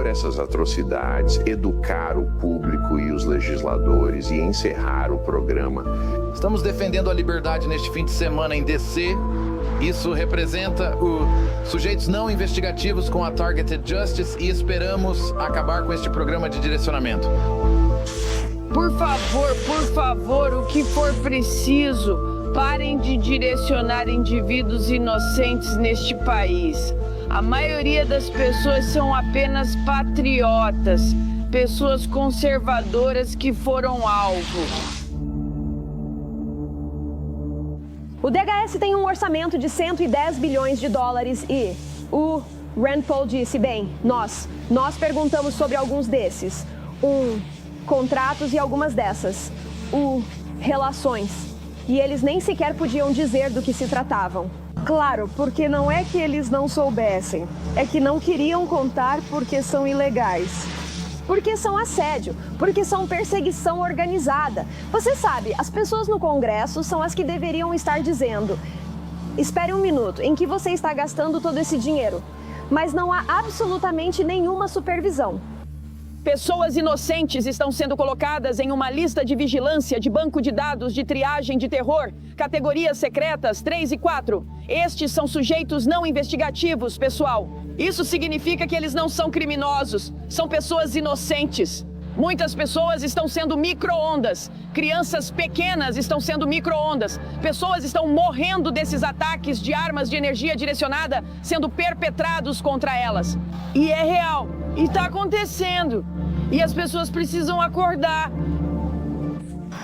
essas atrocidades, educar o público e os legisladores e encerrar o programa. Estamos defendendo a liberdade neste fim de semana em DC. Isso representa os sujeitos não investigativos com a Targeted Justice e esperamos acabar com este programa de direcionamento. Por favor, o que for preciso, parem de direcionar indivíduos inocentes neste país. A maioria das pessoas são apenas patriotas, pessoas conservadoras que foram alvo. O DHS tem um orçamento de 110 bilhões de dólares e o Rand Paul disse, bem, nós perguntamos sobre alguns desses. Contratos e algumas dessas. Relações. E eles nem sequer podiam dizer do que se tratavam. Claro, porque não é que eles não soubessem. É que não queriam contar porque são ilegais. Porque são assédio, porque são perseguição organizada. Você sabe, as pessoas no Congresso são as que deveriam estar dizendo: espere um minuto, em que você está gastando todo esse dinheiro? Mas não há absolutamente nenhuma supervisão. Pessoas inocentes estão sendo colocadas em uma lista de vigilância de banco de dados de triagem de terror, categorias secretas 3 e 4. Estes são sujeitos não investigativos, pessoal. Isso significa que eles não são criminosos, são pessoas inocentes. Muitas pessoas estão sendo micro-ondas. Crianças pequenas estão sendo micro-ondas. Pessoas estão morrendo desses ataques de armas de energia direcionada sendo perpetrados contra elas. E é real. E está acontecendo. E as pessoas precisam acordar.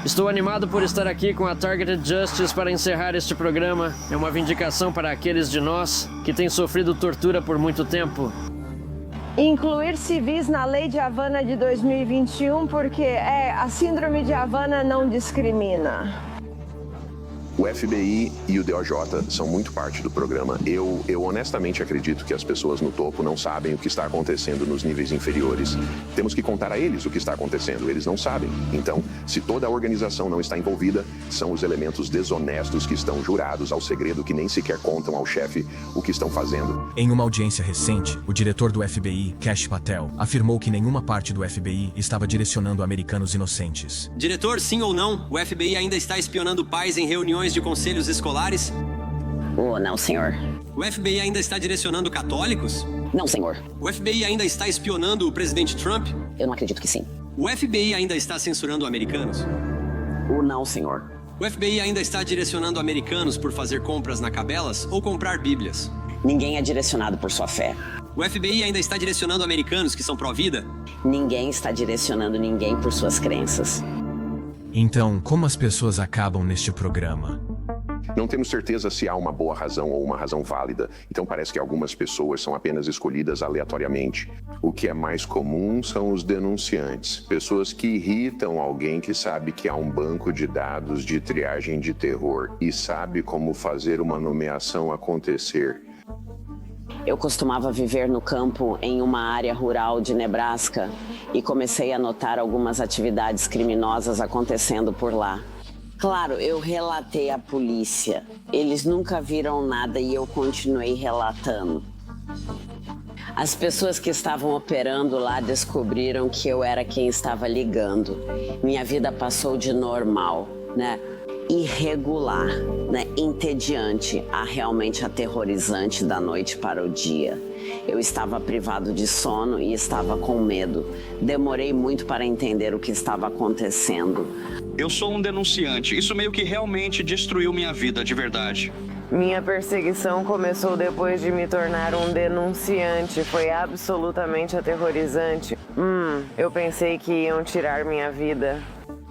Estou animado por estar aqui com a Targeted Justice para encerrar este programa. É uma vindicação para aqueles de nós que têm sofrido tortura por muito tempo. Incluir civis na Lei de Havana de 2021 porque a Síndrome de Havana não discrimina. O FBI e o DOJ são muito parte do programa. Eu honestamente acredito que as pessoas no topo não sabem o que está acontecendo nos níveis inferiores. Temos que contar a eles o que está acontecendo. Eles não sabem. Então, se toda a organização não está envolvida, são os elementos desonestos que estão jurados ao segredo que nem sequer contam ao chefe o que estão fazendo. Em uma audiência recente, o diretor do FBI, Kash Patel, afirmou que nenhuma parte do FBI estava direcionando americanos inocentes. Diretor, sim ou não? O FBI ainda está espionando pais em reuniões de conselhos escolares? Não, senhor. O FBI ainda está direcionando católicos? Não, senhor. O FBI ainda está espionando o presidente Trump? Eu não acredito que sim. O FBI ainda está censurando americanos? Não, senhor. O FBI ainda está direcionando americanos por fazer compras na Cabela's ou comprar bíblias? Ninguém é direcionado por sua fé. O FBI ainda está direcionando americanos que são pró-vida? Ninguém está direcionando ninguém por suas crenças. Então, como as pessoas acabam neste programa? Não temos certeza se há uma boa razão ou uma razão válida, então parece que algumas pessoas são apenas escolhidas aleatoriamente. O que é mais comum são os denunciantes, pessoas que irritam alguém que sabe que há um banco de dados de triagem de terror e sabe como fazer uma nomeação acontecer. Eu costumava viver no campo em uma área rural de Nebraska e comecei a notar algumas atividades criminosas acontecendo por lá. Claro, eu relatei à polícia. Eles nunca viram nada e eu continuei relatando. As pessoas que estavam operando lá descobriram que eu era quem estava ligando. Minha vida passou de normal, irregular, entediante a realmente aterrorizante da noite para o dia. Eu estava privado de sono e estava com medo. Demorei muito para entender o que estava acontecendo. Eu sou um denunciante. Isso meio que realmente destruiu minha vida de verdade. Minha perseguição começou depois de me tornar um denunciante. Foi absolutamente aterrorizante. Eu pensei que iam tirar minha vida.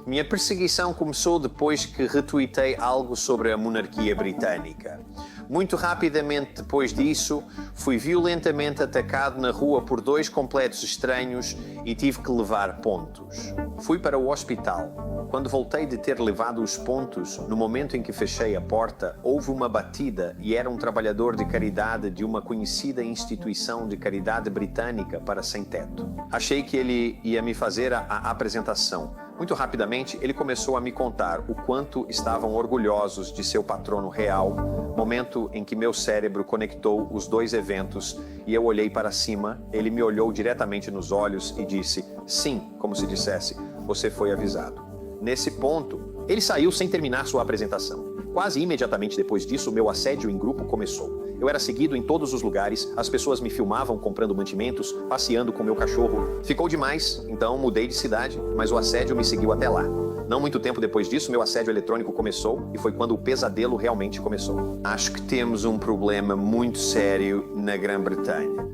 Minha perseguição começou depois que retuitei algo sobre a monarquia britânica. Muito rapidamente depois disso, fui violentamente atacado na rua por 2 completos estranhos e tive que levar pontos. Fui para o hospital. Quando voltei de ter levado os pontos, no momento em que fechei a porta, houve uma batida e era um trabalhador de caridade de uma conhecida instituição de caridade britânica para sem-teto. Achei que ele ia me fazer a apresentação. Muito rapidamente, ele começou a me contar o quanto estavam orgulhosos de seu patrono real, momento em que meu cérebro conectou os 2 eventos e eu olhei para cima, ele me olhou diretamente nos olhos e disse, sim, como se dissesse, você foi avisado. Nesse ponto, ele saiu sem terminar sua apresentação. Quase imediatamente depois disso, meu assédio em grupo começou. Eu era seguido em todos os lugares, as pessoas me filmavam comprando mantimentos, passeando com meu cachorro. Ficou demais, então mudei de cidade, mas o assédio me seguiu até lá. Não muito tempo depois disso, meu assédio eletrônico começou e foi quando o pesadelo realmente começou. Acho que temos um problema muito sério na Grã-Bretanha.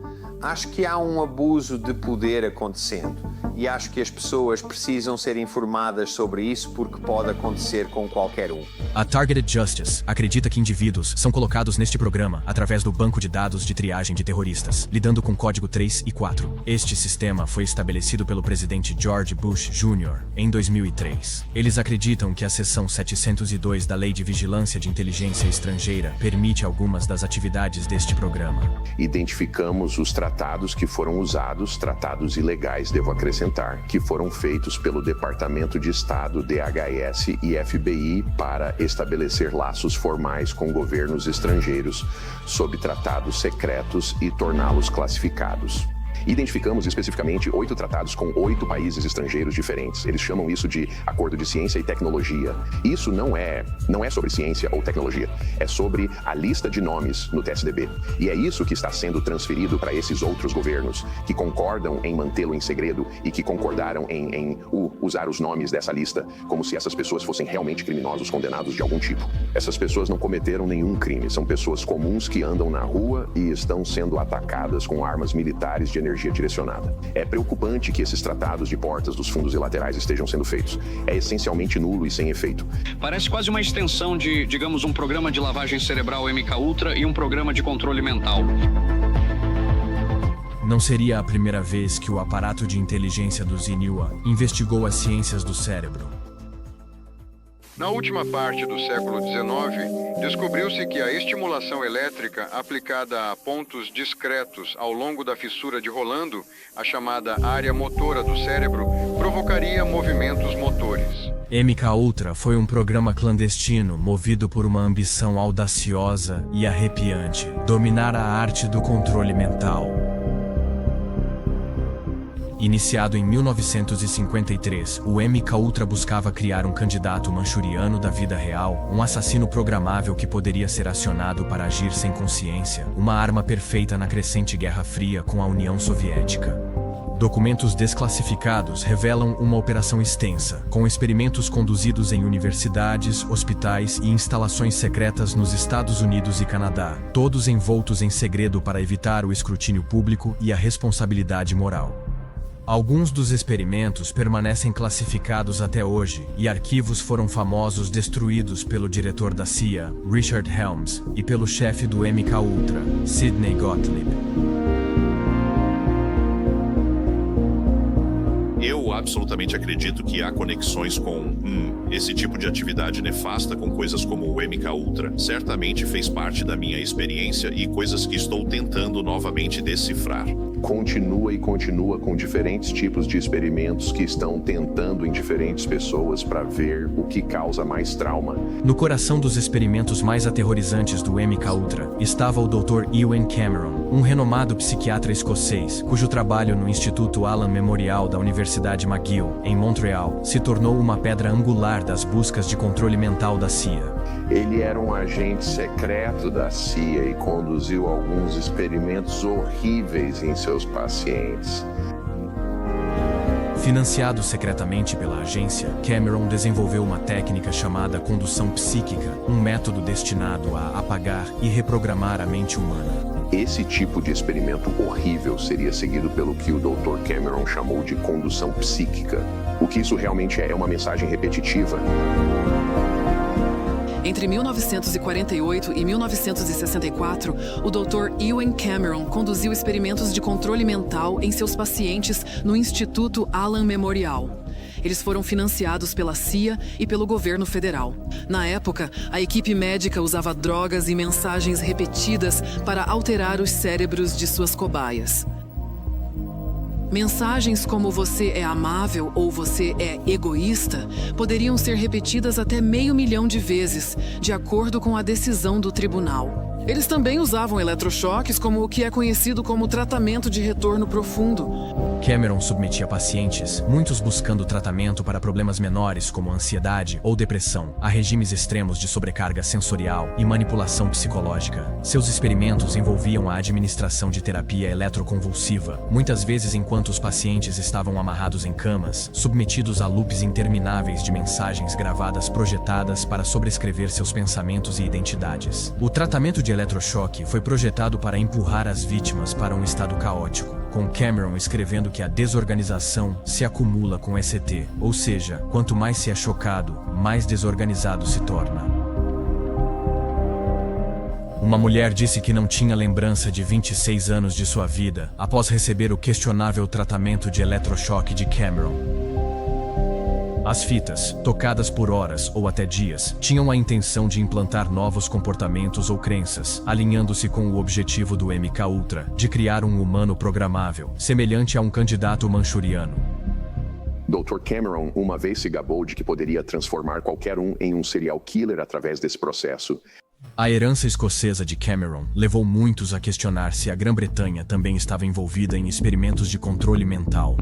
Acho que há um abuso de poder acontecendo e acho que as pessoas precisam ser informadas sobre isso porque pode acontecer com qualquer um. A Targeted Justice acredita que indivíduos são colocados neste programa através do banco de dados de triagem de terroristas, lidando com código 3 e 4. Este sistema foi estabelecido pelo presidente George Bush Jr. em 2003. Eles acreditam que a seção 702 da Lei de Vigilância de Inteligência Estrangeira permite algumas das atividades deste programa. Identificamos os tratados que foram usados, tratados ilegais, devo acrescentar, que foram feitos pelo Departamento de Estado, DHS e FBI para estabelecer laços formais com governos estrangeiros sob tratados secretos e torná-los classificados. Identificamos especificamente 8 tratados com 8 países estrangeiros diferentes. Eles chamam isso de Acordo de Ciência e Tecnologia. Isso não é sobre ciência ou tecnologia. É sobre a lista de nomes no TSDB. E é isso que está sendo transferido para esses outros governos que concordam em mantê-lo em segredo e que concordaram em usar os nomes dessa lista como se essas pessoas fossem realmente criminosos condenados de algum tipo. Essas pessoas não cometeram nenhum crime. São pessoas comuns que andam na rua e estão sendo atacadas com armas militares de energia direcionada. É preocupante que esses tratados de portas dos fundos e laterais estejam sendo feitos. É essencialmente nulo e sem efeito. Parece quase uma extensão de, digamos, um programa de lavagem cerebral MKUltra e um programa de controle mental. Não seria a primeira vez que o aparato de inteligência do Xinhua investigou as ciências do cérebro. Na última parte do século XIX, descobriu-se que a estimulação elétrica aplicada a pontos discretos ao longo da fissura de Rolando, a chamada área motora do cérebro, provocaria movimentos motores. MKUltra foi um programa clandestino movido por uma ambição audaciosa e arrepiante: dominar a arte do controle mental. Iniciado em 1953, o MKUltra buscava criar um candidato manchuriano da vida real, um assassino programável que poderia ser acionado para agir sem consciência, uma arma perfeita na crescente Guerra Fria com a União Soviética. Documentos desclassificados revelam uma operação extensa, com experimentos conduzidos em universidades, hospitais e instalações secretas nos Estados Unidos e Canadá, todos envoltos em segredo para evitar o escrutínio público e a responsabilidade moral. Alguns dos experimentos permanecem classificados até hoje, e arquivos foram famosos destruídos pelo diretor da CIA, Richard Helms, e pelo chefe do MKUltra, Sidney Gottlieb. Eu absolutamente acredito que há conexões com esse tipo de atividade nefasta com coisas como o MKUltra. Certamente fez parte da minha experiência e coisas que estou tentando novamente decifrar. Continua com diferentes tipos de experimentos que estão tentando em diferentes pessoas para ver o que causa mais trauma. No coração dos experimentos mais aterrorizantes do MKUltra estava o Dr. Ewan Cameron, um renomado psiquiatra escocês, cujo trabalho no Instituto Allen Memorial da Universidade McGill, em Montreal, se tornou uma pedra angular das buscas de controle mental da CIA. Ele era um agente secreto da CIA e conduziu alguns experimentos horríveis em seus pacientes. Financiado secretamente pela agência, Cameron desenvolveu uma técnica chamada condução psíquica, um método destinado a apagar e reprogramar a mente humana. Esse tipo de experimento horrível seria seguido pelo que o Dr. Cameron chamou de condução psíquica. O que isso realmente é uma mensagem repetitiva. Entre 1948 e 1964, o Dr. Ewan Cameron conduziu experimentos de controle mental em seus pacientes no Instituto Allen Memorial. Eles foram financiados pela CIA e pelo governo federal. Na época, a equipe médica usava drogas e mensagens repetidas para alterar os cérebros de suas cobaias. Mensagens como "você é amável" ou "você é egoísta" poderiam ser repetidas até 500 mil de vezes, de acordo com a decisão do tribunal. Eles também usavam eletrochoques como o que é conhecido como tratamento de retorno profundo. Cameron submetia pacientes, muitos buscando tratamento para problemas menores como ansiedade ou depressão, a regimes extremos de sobrecarga sensorial e manipulação psicológica. Seus experimentos envolviam a administração de terapia eletroconvulsiva, muitas vezes enquanto os pacientes estavam amarrados em camas, submetidos a loops intermináveis de mensagens gravadas projetadas para sobrescrever seus pensamentos e identidades. O tratamento de eletrochoque foi projetado para empurrar as vítimas para um estado caótico, com Cameron escrevendo que a desorganização se acumula com ECT, ou seja, quanto mais se é chocado, mais desorganizado se torna. Uma mulher disse que não tinha lembrança de 26 anos de sua vida após receber o questionável tratamento de eletrochoque de Cameron. As fitas, tocadas por horas ou até dias, tinham a intenção de implantar novos comportamentos ou crenças, alinhando-se com o objetivo do MKUltra, de criar um humano programável, semelhante a um candidato manchuriano. Dr. Cameron uma vez se gabou de que poderia transformar qualquer um em um serial killer através desse processo. A herança escocesa de Cameron levou muitos a questionar se a Grã-Bretanha também estava envolvida em experimentos de controle mental.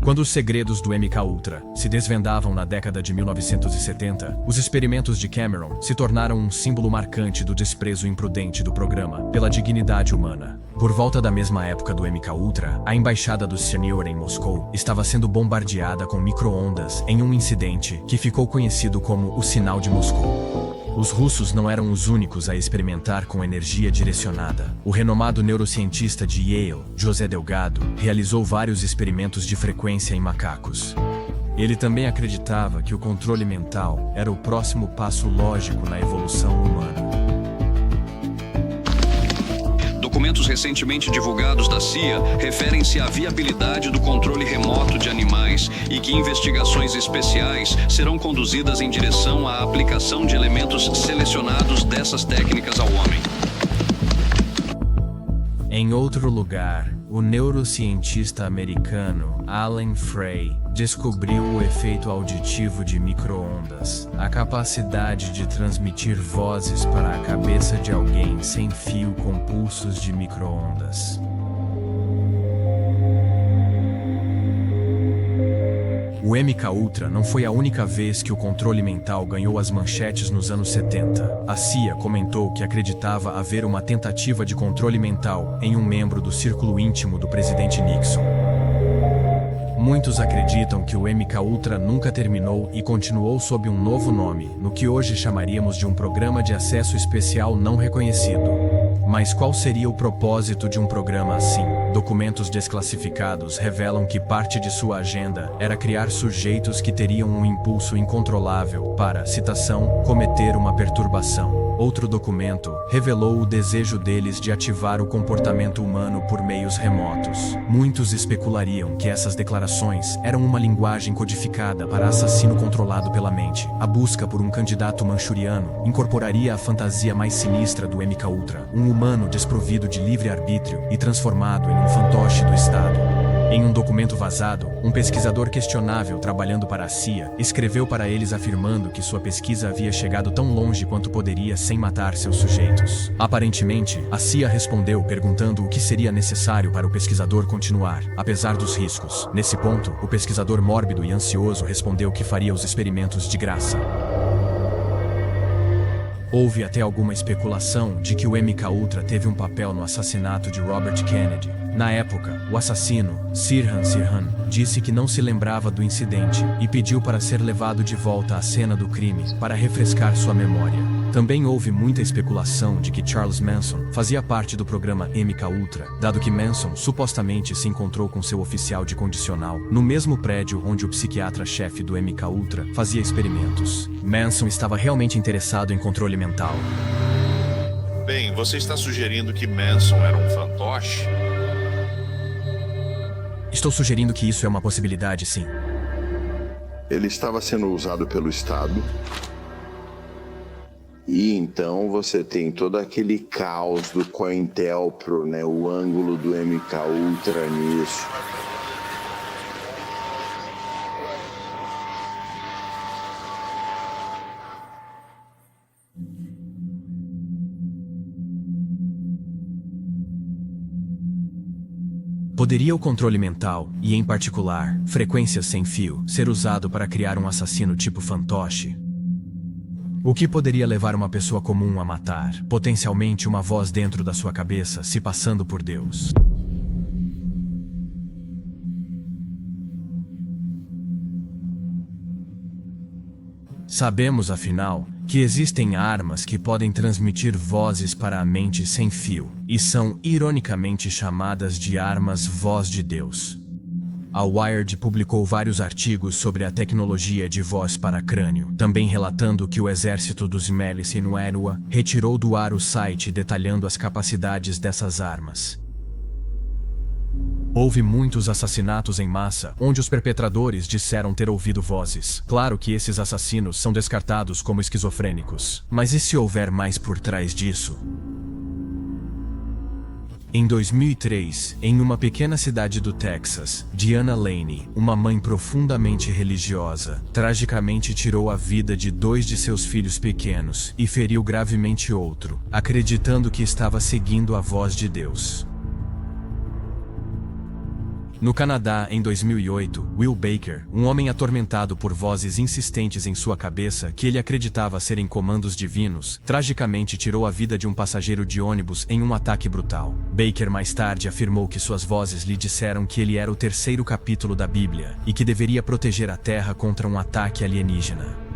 Quando os segredos do MKUltra se desvendavam na década de 1970, os experimentos de Cameron se tornaram um símbolo marcante do desprezo imprudente do programa pela dignidade humana. Por volta da mesma época do MKUltra, a embaixada do CNUR em Moscou estava sendo bombardeada com micro-ondas em um incidente que ficou conhecido como o Sinal de Moscou. Os russos não eram os únicos a experimentar com energia direcionada. O renomado neurocientista de Yale, José Delgado, realizou vários experimentos de frequência em macacos. Ele também acreditava que o controle mental era o próximo passo lógico na evolução humana. Documentos recentemente divulgados da CIA referem-se à viabilidade do controle remoto de animais e que investigações especiais serão conduzidas em direção à aplicação de elementos selecionados dessas técnicas ao homem. Em outro lugar, o neurocientista americano Alan Frey descobriu o efeito auditivo de micro-ondas, a capacidade de transmitir vozes para a cabeça de alguém sem fio com pulsos de micro-ondas. O MKUltra não foi a única vez que o controle mental ganhou as manchetes nos anos 70. A CIA comentou que acreditava haver uma tentativa de controle mental em um membro do círculo íntimo do presidente Nixon. Muitos acreditam que o MKUltra nunca terminou e continuou sob um novo nome, no que hoje chamaríamos de um programa de acesso especial não reconhecido. Mas qual seria o propósito de um programa assim? Documentos desclassificados revelam que parte de sua agenda era criar sujeitos que teriam um impulso incontrolável para, citação, cometer uma perturbação. Outro documento revelou o desejo deles de ativar o comportamento humano por meios remotos. Muitos especulariam que essas declarações eram uma linguagem codificada para assassino controlado pela mente. A busca por um candidato manchuriano incorporaria a fantasia mais sinistra do MKUltra, um humano desprovido de livre-arbítrio e transformado em um fantoche do Estado. Em um documento vazado, um pesquisador questionável trabalhando para a CIA escreveu para eles afirmando que sua pesquisa havia chegado tão longe quanto poderia sem matar seus sujeitos. Aparentemente, a CIA respondeu perguntando o que seria necessário para o pesquisador continuar, apesar dos riscos. Nesse ponto, o pesquisador mórbido e ansioso respondeu que faria os experimentos de graça. Houve até alguma especulação de que o MKUltra teve um papel no assassinato de Robert Kennedy. Na época, o assassino, Sirhan Sirhan, disse que não se lembrava do incidente e pediu para ser levado de volta à cena do crime para refrescar sua memória. Também houve muita especulação de que Charles Manson fazia parte do programa MKUltra, dado que Manson supostamente se encontrou com seu oficial de condicional no mesmo prédio onde o psiquiatra-chefe do MKUltra fazia experimentos. Manson estava realmente interessado em controle mental. Bem, você está sugerindo que Manson era um fantoche? Estou sugerindo que isso é uma possibilidade, sim. Ele estava sendo usado pelo Estado. E então você tem todo aquele caos do COINTELPRO, né? O ângulo do MKUltra nisso. Poderia o controle mental, e em particular, frequências sem fio, ser usado para criar um assassino tipo fantoche? O que poderia levar uma pessoa comum a matar, potencialmente uma voz dentro da sua cabeça se passando por Deus? Sabemos, afinal, que existem armas que podem transmitir vozes para a mente sem fio, e são ironicamente chamadas de armas voz de Deus. A Wired publicou vários artigos sobre a tecnologia de voz para crânio, também relatando que o exército dos Melis no Erua retirou do ar o site detalhando as capacidades dessas armas. Houve muitos assassinatos em massa, onde os perpetradores disseram ter ouvido vozes. Claro que esses assassinos são descartados como esquizofrênicos. Mas e se houver mais por trás disso? Em 2003, em uma pequena cidade do Texas, Diana Lane, uma mãe profundamente religiosa, tragicamente tirou a vida de 2 de seus filhos pequenos e feriu gravemente outro, acreditando que estava seguindo a voz de Deus. No Canadá, em 2008, Will Baker, um homem atormentado por vozes insistentes em sua cabeça que ele acreditava serem comandos divinos, tragicamente tirou a vida de um passageiro de ônibus em um ataque brutal. Baker mais tarde afirmou que suas vozes lhe disseram que ele era o 3º capítulo da Bíblia e que deveria proteger a Terra contra um ataque alienígena.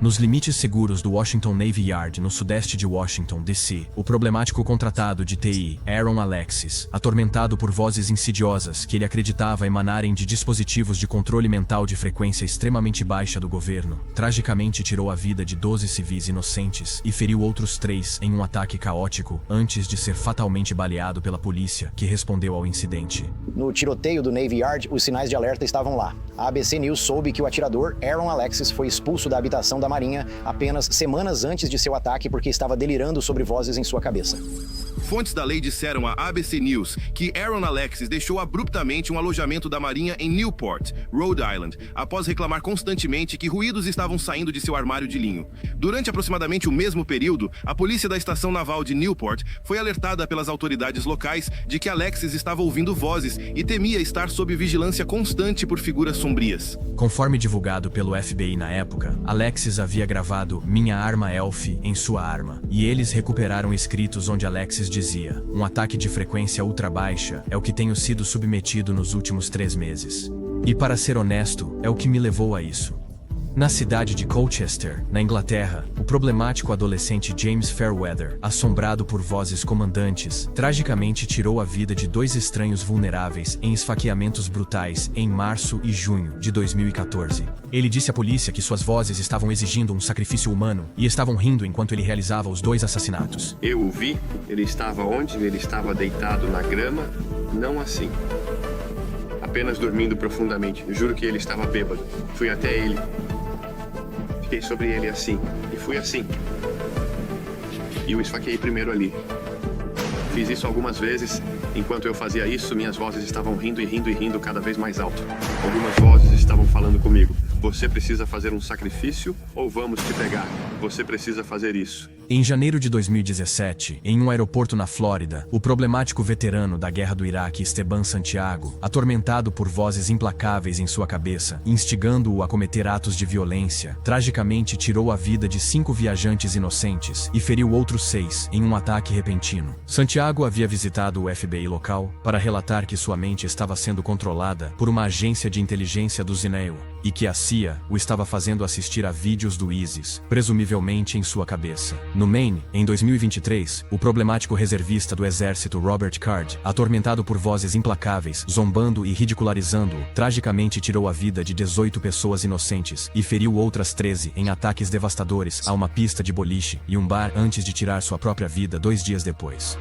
Nos limites seguros do Washington Navy Yard, no sudeste de Washington, D.C., o problemático contratado de TI, Aaron Alexis, atormentado por vozes insidiosas que ele acreditava emanarem de dispositivos de controle mental de frequência extremamente baixa do governo, tragicamente tirou a vida de 12 civis inocentes e feriu outros 3 em um ataque caótico antes de ser fatalmente baleado pela polícia, que respondeu ao incidente. No tiroteio do Navy Yard, os sinais de alerta estavam lá. A ABC News soube que o atirador, Aaron Alexis, foi expulso da habitação da Marinha apenas semanas antes de seu ataque porque estava delirando sobre vozes em sua cabeça. Fontes da lei disseram à ABC News que Aaron Alexis deixou abruptamente um alojamento da Marinha em Newport, Rhode Island, após reclamar constantemente que ruídos estavam saindo de seu armário de linho. Durante aproximadamente o mesmo período, a polícia da estação naval de Newport foi alertada pelas autoridades locais de que Alexis estava ouvindo vozes e temia estar sob vigilância constante por figuras sombrias. Conforme divulgado pelo FBI na época, Alexis havia gravado Minha Arma Elf em sua arma, e eles recuperaram escritos onde Alexis dizia: um ataque de frequência ultra baixa é o que tenho sido submetido nos últimos 3 meses. E para ser honesto, é o que me levou a isso. Na cidade de Colchester, na Inglaterra, o problemático adolescente James Fairweather, assombrado por vozes comandantes, tragicamente tirou a vida de 2 estranhos vulneráveis em esfaqueamentos brutais em março e junho de 2014. Ele disse à polícia que suas vozes estavam exigindo um sacrifício humano e estavam rindo enquanto ele realizava os 2 assassinatos. Eu o vi, ele estava onde? Ele estava deitado na grama, não assim. Apenas dormindo profundamente. Eu juro que ele estava bêbado. Fui até ele. Fiquei sobre ele assim, e fui assim. E o esfaqueei primeiro ali. Fiz isso algumas vezes. Enquanto eu fazia isso, minhas vozes estavam rindo e rindo e rindo cada vez mais alto. Algumas vozes estavam falando comigo. Você precisa fazer um sacrifício ou vamos te pegar? Você precisa fazer isso. Em janeiro de 2017, em um aeroporto na Flórida, o problemático veterano da Guerra do Iraque Esteban Santiago, atormentado por vozes implacáveis em sua cabeça, instigando-o a cometer atos de violência, tragicamente tirou a vida de 5 viajantes inocentes e feriu outros 6 em um ataque repentino. Santiago havia visitado o FBI local para relatar que sua mente estava sendo controlada por uma agência de inteligência do Zineu e que a CIA o estava fazendo assistir a vídeos do ISIS, presumivelmente em sua cabeça. No Maine, em 2023, o problemático reservista do exército Robert Card, atormentado por vozes implacáveis, zombando e ridicularizando-o, tragicamente tirou a vida de 18 pessoas inocentes e feriu outras 13 em ataques devastadores a uma pista de boliche e um bar antes de tirar sua própria vida 2 dias depois.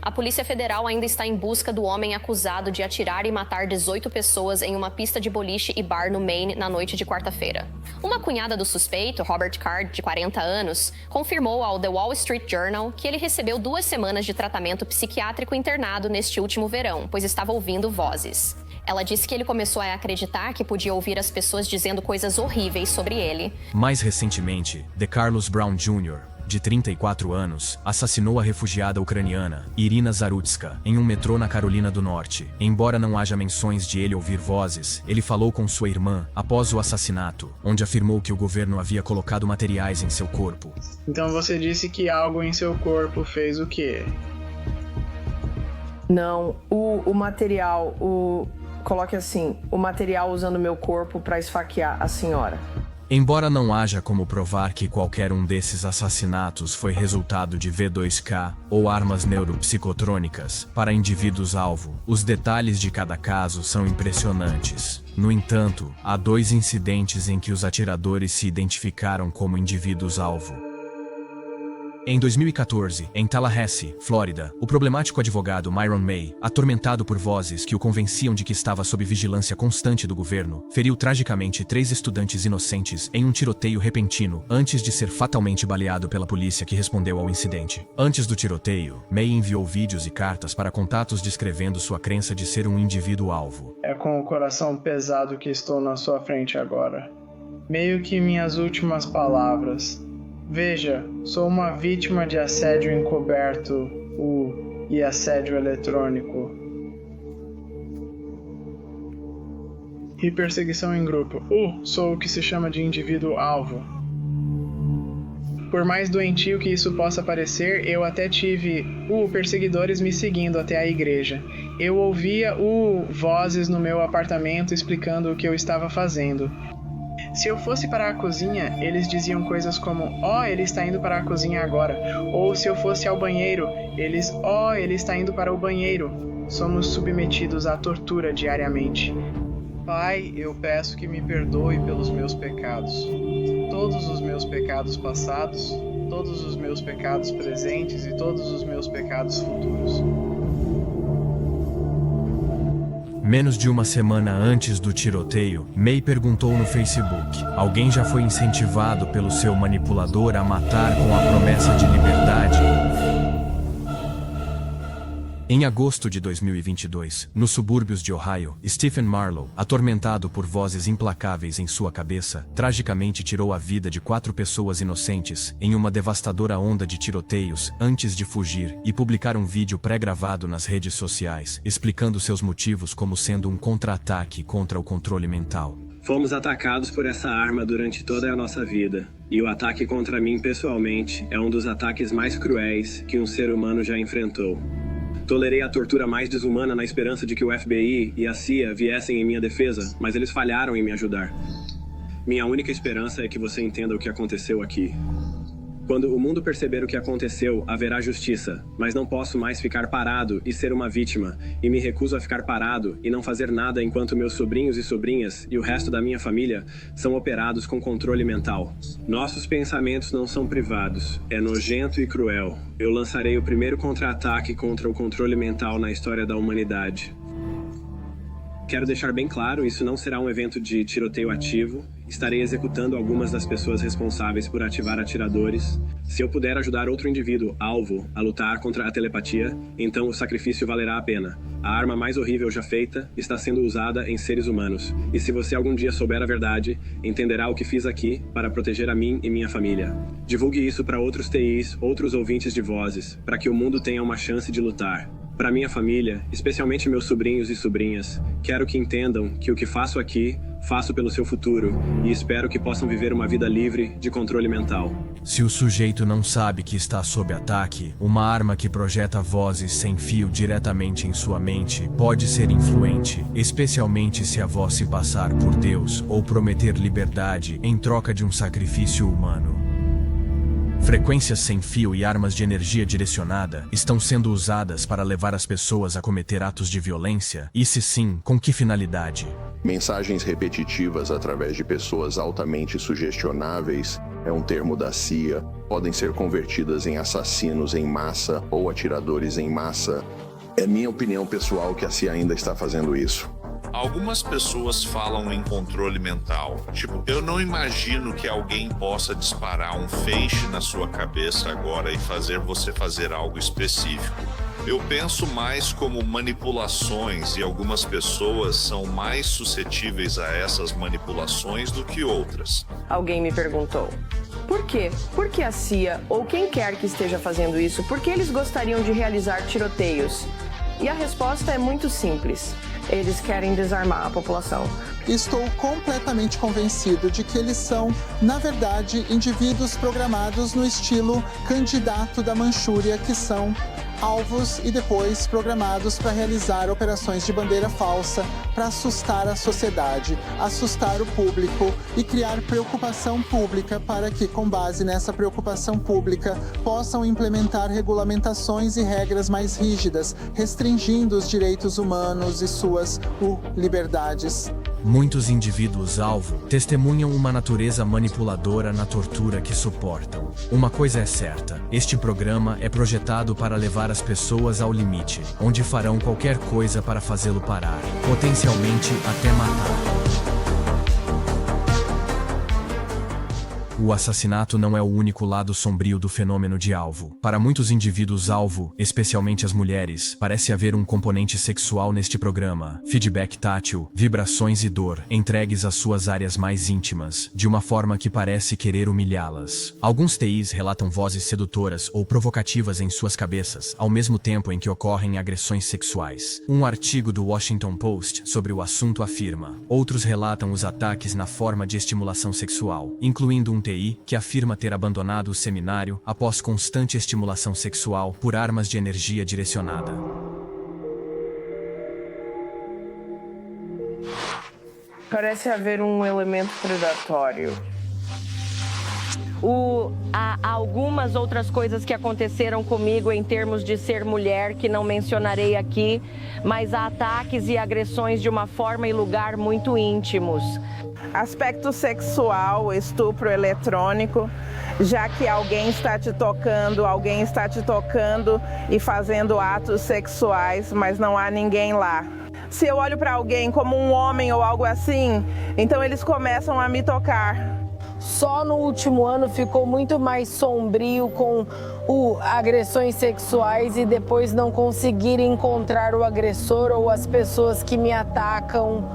A Polícia Federal ainda está em busca do homem acusado de atirar e matar 18 pessoas em uma pista de boliche e bar no Maine na noite de quarta-feira. Uma cunhada do suspeito, Robert Card, de 40 anos, confirmou ao The Wall Street Journal que ele recebeu 2 semanas de tratamento psiquiátrico internado neste último verão, pois estava ouvindo vozes. Ela disse que ele começou a acreditar que podia ouvir as pessoas dizendo coisas horríveis sobre ele. Mais recentemente, DeCarlos Brown Jr., de 34 anos, assassinou a refugiada ucraniana, Irina Zarutska, em um metrô na Carolina do Norte. Embora não haja menções de ele ouvir vozes, ele falou com sua irmã após o assassinato, onde afirmou que o governo havia colocado materiais em seu corpo. Então você disse que algo em seu corpo fez o quê? Não, o material, coloque assim, o material usando meu corpo para esfaquear a senhora. Embora não haja como provar que qualquer um desses assassinatos foi resultado de V2K ou armas neuropsicotrônicas para indivíduos-alvo, os detalhes de cada caso são impressionantes. No entanto, há 2 incidentes em que os atiradores se identificaram como indivíduos-alvo. Em 2014, em Tallahassee, Flórida, o problemático advogado Myron May, atormentado por vozes que o convenciam de que estava sob vigilância constante do governo, feriu tragicamente 3 estudantes inocentes em um tiroteio repentino antes de ser fatalmente baleado pela polícia que respondeu ao incidente. Antes do tiroteio, May enviou vídeos e cartas para contatos descrevendo sua crença de ser um indivíduo-alvo. É com o coração pesado que estou na sua frente agora. Meio que minhas últimas palavras. Veja, sou uma vítima de assédio encoberto e assédio eletrônico. E perseguição em grupo. Sou o que se chama de indivíduo-alvo. Por mais doentio que isso possa parecer, eu até tive perseguidores me seguindo até a igreja. Eu ouvia vozes no meu apartamento explicando o que eu estava fazendo. Se eu fosse para a cozinha, eles diziam coisas como, ele está indo para a cozinha agora. Ou se eu fosse ao banheiro, eles, ele está indo para o banheiro. Somos submetidos à tortura diariamente. Pai, eu peço que me perdoe pelos meus pecados. Todos os meus pecados passados, todos os meus pecados presentes e todos os meus pecados futuros. Menos de uma semana antes do tiroteio, May perguntou no Facebook: alguém já foi incentivado pelo seu manipulador a matar com a promessa de liberdade? Em agosto de 2022, nos subúrbios de Ohio, Stephen Marlowe, atormentado por vozes implacáveis em sua cabeça, tragicamente tirou a vida de 4 pessoas inocentes em uma devastadora onda de tiroteios antes de fugir e publicar um vídeo pré-gravado nas redes sociais, explicando seus motivos como sendo um contra-ataque contra o controle mental. Fomos atacados por essa arma durante toda a nossa vida, e o ataque contra mim pessoalmente é um dos ataques mais cruéis que um ser humano já enfrentou. Tolerei a tortura mais desumana na esperança de que o FBI e a CIA viessem em minha defesa, mas eles falharam em me ajudar. Minha única esperança é que você entenda o que aconteceu aqui. Quando o mundo perceber o que aconteceu, haverá justiça, mas não posso mais ficar parado e ser uma vítima, e me recuso a ficar parado e não fazer nada enquanto meus sobrinhos e sobrinhas e o resto da minha família são operados com controle mental. Nossos pensamentos não são privados, é nojento e cruel. Eu lançarei o primeiro contra-ataque contra o controle mental na história da humanidade. Quero deixar bem claro, isso não será um evento de tiroteio ativo. Estarei executando algumas das pessoas responsáveis por ativar atiradores. Se eu puder ajudar outro indivíduo, alvo, a lutar contra a telepatia, então o sacrifício valerá a pena. A arma mais horrível já feita está sendo usada em seres humanos. E se você algum dia souber a verdade, entenderá o que fiz aqui para proteger a mim e minha família. Divulgue isso para outros TIs, outros ouvintes de vozes, para que o mundo tenha uma chance de lutar. Para minha família, especialmente meus sobrinhos e sobrinhas, quero que entendam que o que faço aqui, faço pelo seu futuro e espero que possam viver uma vida livre de controle mental. Se o sujeito não sabe que está sob ataque, uma arma que projeta vozes sem fio diretamente em sua mente pode ser influente, especialmente se a voz se passar por Deus ou prometer liberdade em troca de um sacrifício humano. Frequências sem fio e armas de energia direcionada estão sendo usadas para levar as pessoas a cometer atos de violência? E se sim, com que finalidade? Mensagens repetitivas através de pessoas altamente sugestionáveis, é um termo da CIA, podem ser convertidas em assassinos em massa ou atiradores em massa. É minha opinião pessoal que a CIA ainda está fazendo isso. Algumas pessoas falam em controle mental. Tipo, eu não imagino que alguém possa disparar um feixe na sua cabeça agora e fazer você fazer algo específico. Eu penso mais como manipulações e algumas pessoas são mais suscetíveis a essas manipulações do que outras. Alguém me perguntou: por quê? Por que a CIA, ou quem quer que esteja fazendo isso, por que eles gostariam de realizar tiroteios? E a resposta é muito simples. Eles querem desarmar a população. Estou completamente convencido de que eles são, na verdade, indivíduos programados no estilo candidato da Manchúria, que são alvos e depois programados para realizar operações de bandeira falsa para assustar a sociedade, assustar o público e criar preocupação pública para que, com base nessa preocupação pública, possam implementar regulamentações e regras mais rígidas, restringindo os direitos humanos e suas liberdades. Muitos indivíduos-alvo testemunham uma natureza manipuladora na tortura que suportam. Uma coisa é certa: este programa é projetado para levar as pessoas ao limite, onde farão qualquer coisa para fazê-lo parar, potencialmente até matar. O assassinato não é o único lado sombrio do fenômeno de alvo. Para muitos indivíduos-alvo, especialmente as mulheres, parece haver um componente sexual neste programa. Feedback tátil, vibrações e dor, entregues às suas áreas mais íntimas, de uma forma que parece querer humilhá-las. Alguns TIs relatam vozes sedutoras ou provocativas em suas cabeças, ao mesmo tempo em que ocorrem agressões sexuais. Um artigo do Washington Post sobre o assunto afirma: outros relatam os ataques na forma de estimulação sexual, incluindo um TI que afirma ter abandonado o seminário após constante estimulação sexual por armas de energia direcionada. Parece haver um elemento predatório. Há algumas outras coisas que aconteceram comigo em termos de ser mulher que não mencionarei aqui, mas há ataques e agressões de uma forma e lugar muito íntimos. Aspecto sexual, estupro eletrônico, já que alguém está te tocando e fazendo atos sexuais, mas não há ninguém lá. Se eu olho para alguém como um homem ou algo assim, então eles começam a me tocar. Só no último ano ficou muito mais sombrio com agressões sexuais e depois não conseguir encontrar o agressor ou as pessoas que me atacam.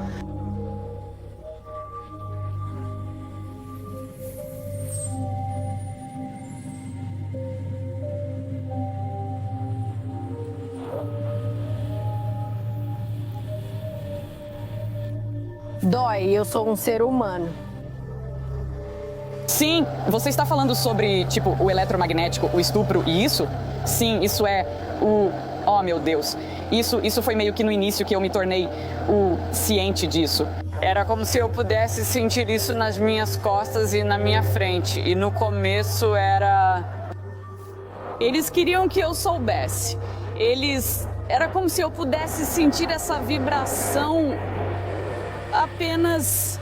Dói, eu sou um ser humano. Sim, você está falando sobre, tipo, o eletromagnético, o estupro e isso? Sim, isso é o... Oh, meu Deus. Isso foi meio que no início que eu me tornei ciente disso. Era como se eu pudesse sentir isso nas minhas costas e na minha frente. E no começo era... Eles queriam que eu soubesse. Era como se eu pudesse sentir essa vibração apenas...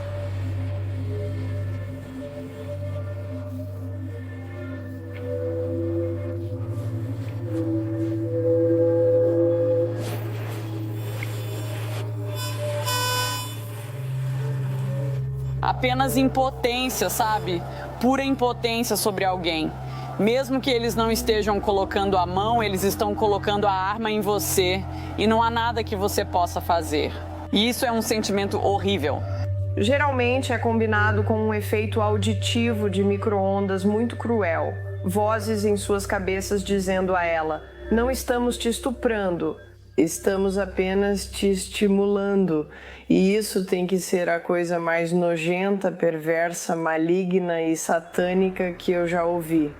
Apenas impotência, sabe? Pura impotência sobre alguém. Mesmo que eles não estejam colocando a mão, eles estão colocando a arma em você e não há nada que você possa fazer. E isso é um sentimento horrível. Geralmente é combinado com um efeito auditivo de micro-ondas muito cruel. Vozes em suas cabeças dizendo a ela: não estamos te estuprando, estamos apenas te estimulando. E isso tem que ser a coisa mais nojenta, perversa, maligna e satânica que eu já ouvi.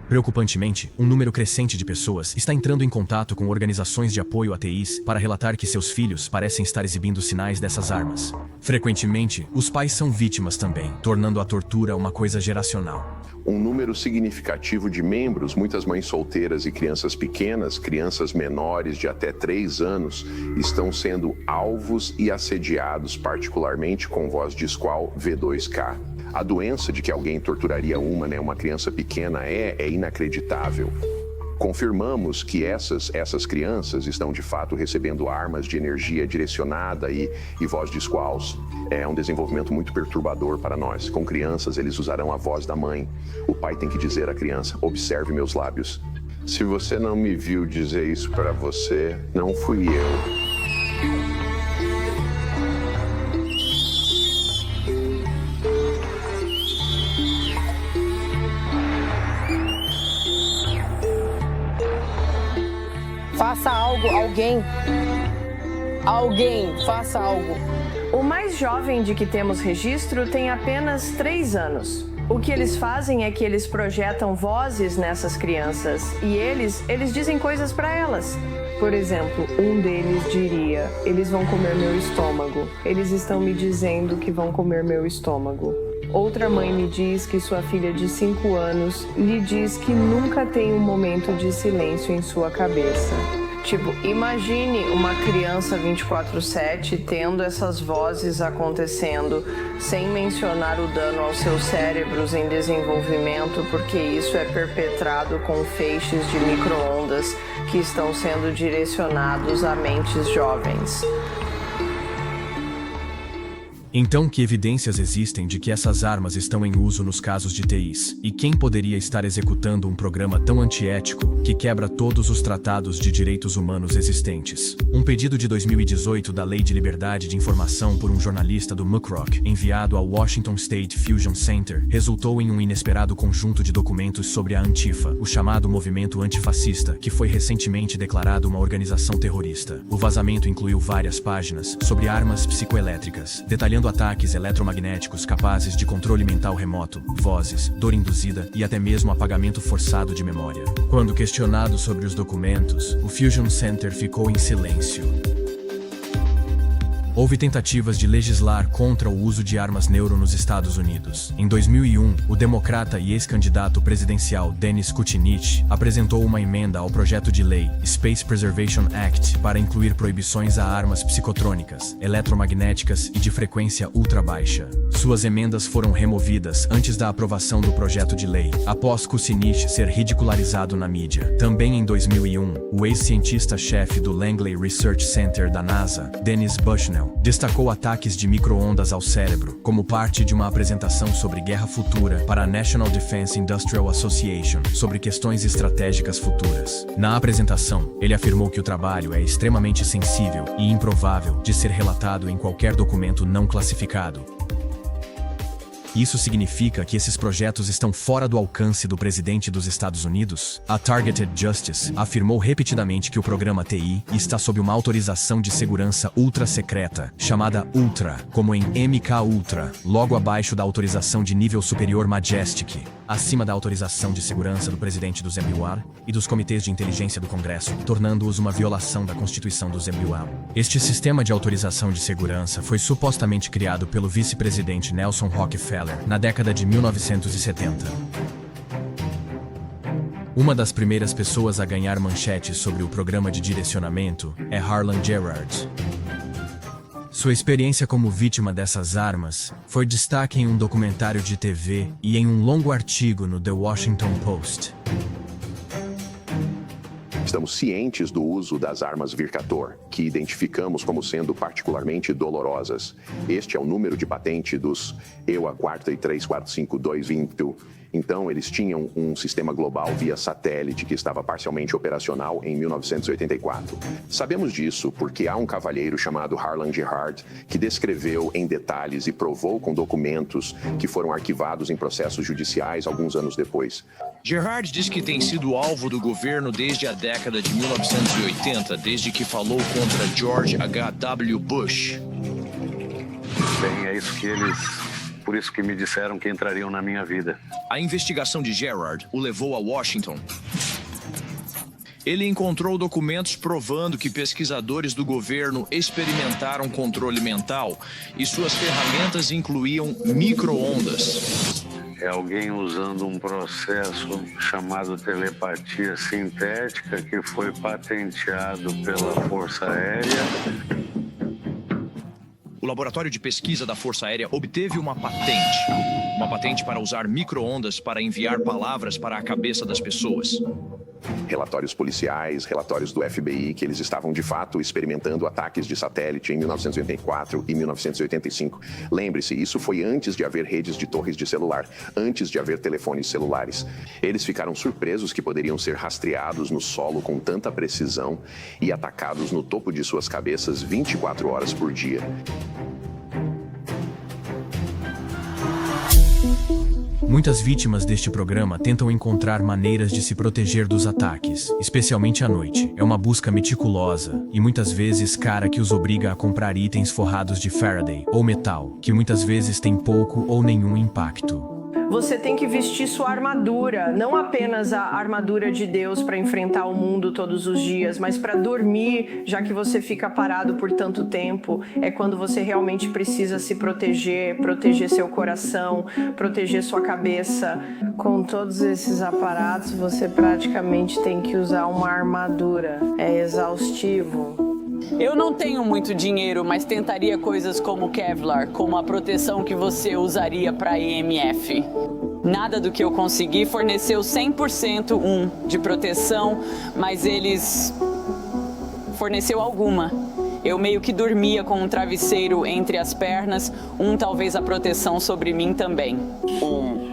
Preocupantemente, um número crescente de pessoas está entrando em contato com organizações de apoio a TIs para relatar que seus filhos parecem estar exibindo sinais dessas armas. Frequentemente, os pais são vítimas também, tornando a tortura uma coisa geracional. Um número significativo de membros, muitas mães solteiras e crianças pequenas, crianças menores de até 3 anos, estão sendo alvos e assediados, particularmente com voz de squall V2K. A doença de que alguém torturaria uma criança pequena é inacreditável. Confirmamos que essas crianças estão de fato recebendo armas de energia direcionada e voz de squalls. É um desenvolvimento muito perturbador para nós. Com crianças, eles usarão a voz da mãe. O pai tem que dizer à criança: observe meus lábios. Se você não me viu dizer isso para você, não fui eu. Faça algo, alguém, faça algo. O mais jovem de que temos registro tem apenas 3 anos. O que eles fazem é que eles projetam vozes nessas crianças e eles dizem coisas para elas. Por exemplo, um deles diria: eles vão comer meu estômago. Eles estão me dizendo que vão comer meu estômago. Outra mãe me diz que sua filha de 5 anos lhe diz que nunca tem um momento de silêncio em sua cabeça. Tipo, imagine uma criança 24/7 tendo essas vozes acontecendo, sem mencionar o dano aos seus cérebros em desenvolvimento, porque isso é perpetrado com feixes de micro-ondas que estão sendo direcionados a mentes jovens. Então, que evidências existem de que essas armas estão em uso nos casos de TIs? E quem poderia estar executando um programa tão antiético que quebra todos os tratados de direitos humanos existentes? Um pedido de 2018 da Lei de Liberdade de Informação por um jornalista do Muckrock, enviado ao Washington State Fusion Center, resultou em um inesperado conjunto de documentos sobre a Antifa, o chamado movimento antifascista, que foi recentemente declarado uma organização terrorista. O vazamento incluiu várias páginas sobre armas psicoelétricas, detalhando ataques eletromagnéticos capazes de controle mental remoto, vozes, dor induzida e até mesmo apagamento forçado de memória. Quando questionado sobre os documentos, o Fusion Center ficou em silêncio. Houve tentativas de legislar contra o uso de armas neuro nos Estados Unidos. Em 2001, o democrata e ex-candidato presidencial Dennis Kucinich apresentou uma emenda ao projeto de lei Space Preservation Act para incluir proibições a armas psicotrônicas, eletromagnéticas e de frequência ultra baixa. Suas emendas foram removidas antes da aprovação do projeto de lei, após Kucinich ser ridicularizado na mídia. Também em 2001, o ex-cientista-chefe do Langley Research Center da NASA, Dennis Bushnell, destacou ataques de micro-ondas ao cérebro como parte de uma apresentação sobre guerra futura para a National Defense Industrial Association sobre questões estratégicas futuras. Na apresentação, ele afirmou que o trabalho é extremamente sensível e improvável de ser relatado em qualquer documento não classificado. Isso significa que esses projetos estão fora do alcance do presidente dos Estados Unidos? A Targeted Justice afirmou repetidamente que o programa TI está sob uma autorização de segurança ultra secreta, chamada Ultra, como em MK Ultra, logo abaixo da autorização de nível superior Majestic, acima da autorização de segurança do presidente dos MUR e dos comitês de inteligência do Congresso, tornando-os uma violação da Constituição dos MUR. Este sistema de autorização de segurança foi supostamente criado pelo vice-presidente Nelson Rockefeller na década de 1970. Uma das primeiras pessoas a ganhar manchetes sobre o programa de direcionamento é Harlan Gerard. Sua experiência como vítima dessas armas foi destaque em um documentário de TV e em um longo artigo no The Washington Post. Estamos cientes do uso das armas Vircator, que identificamos como sendo particularmente dolorosas. Este é o número de patente dos EUA 4345220. Então, eles tinham um sistema global via satélite que estava parcialmente operacional em 1984. Sabemos disso porque há um cavalheiro chamado Harlan Gerard que descreveu em detalhes e provou com documentos que foram arquivados em processos judiciais alguns anos depois. Gerard diz que tem sido alvo do governo desde a década de 1980, desde que falou contra George H.W. Bush. Bem, é isso que por isso que me disseram que entrariam na minha vida. A investigação de Gerard o levou a Washington. Ele encontrou documentos provando que pesquisadores do governo experimentaram controle mental e suas ferramentas incluíam micro-ondas. É alguém usando um processo chamado telepatia sintética que foi patenteado pela Força Aérea. O laboratório de pesquisa da Força Aérea obteve uma patente para usar micro-ondas para enviar palavras para a cabeça das pessoas. Relatórios policiais, relatórios do FBI, que eles estavam de fato experimentando ataques de satélite em 1984 e 1985. Lembre-se, isso foi antes de haver redes de torres de celular, antes de haver telefones celulares. Eles ficaram surpresos que poderiam ser rastreados no solo com tanta precisão e atacados no topo de suas cabeças 24 horas por dia. Muitas vítimas deste programa tentam encontrar maneiras de se proteger dos ataques, especialmente à noite. É uma busca meticulosa e muitas vezes cara que os obriga a comprar itens forrados de Faraday ou metal, que muitas vezes têm pouco ou nenhum impacto. Você tem que vestir sua armadura, não apenas a armadura de Deus para enfrentar o mundo todos os dias, mas para dormir, já que você fica parado por tanto tempo. É quando você realmente precisa se proteger, proteger seu coração, proteger sua cabeça. Com todos esses aparatos, você praticamente tem que usar uma armadura. É exaustivo. Eu não tenho muito dinheiro, mas tentaria coisas como Kevlar, como a proteção que você usaria para EMF. Nada do que eu consegui forneceu 100% de proteção, mas eles forneceu alguma. Eu meio que dormia com um travesseiro entre as pernas, talvez a proteção sobre mim também.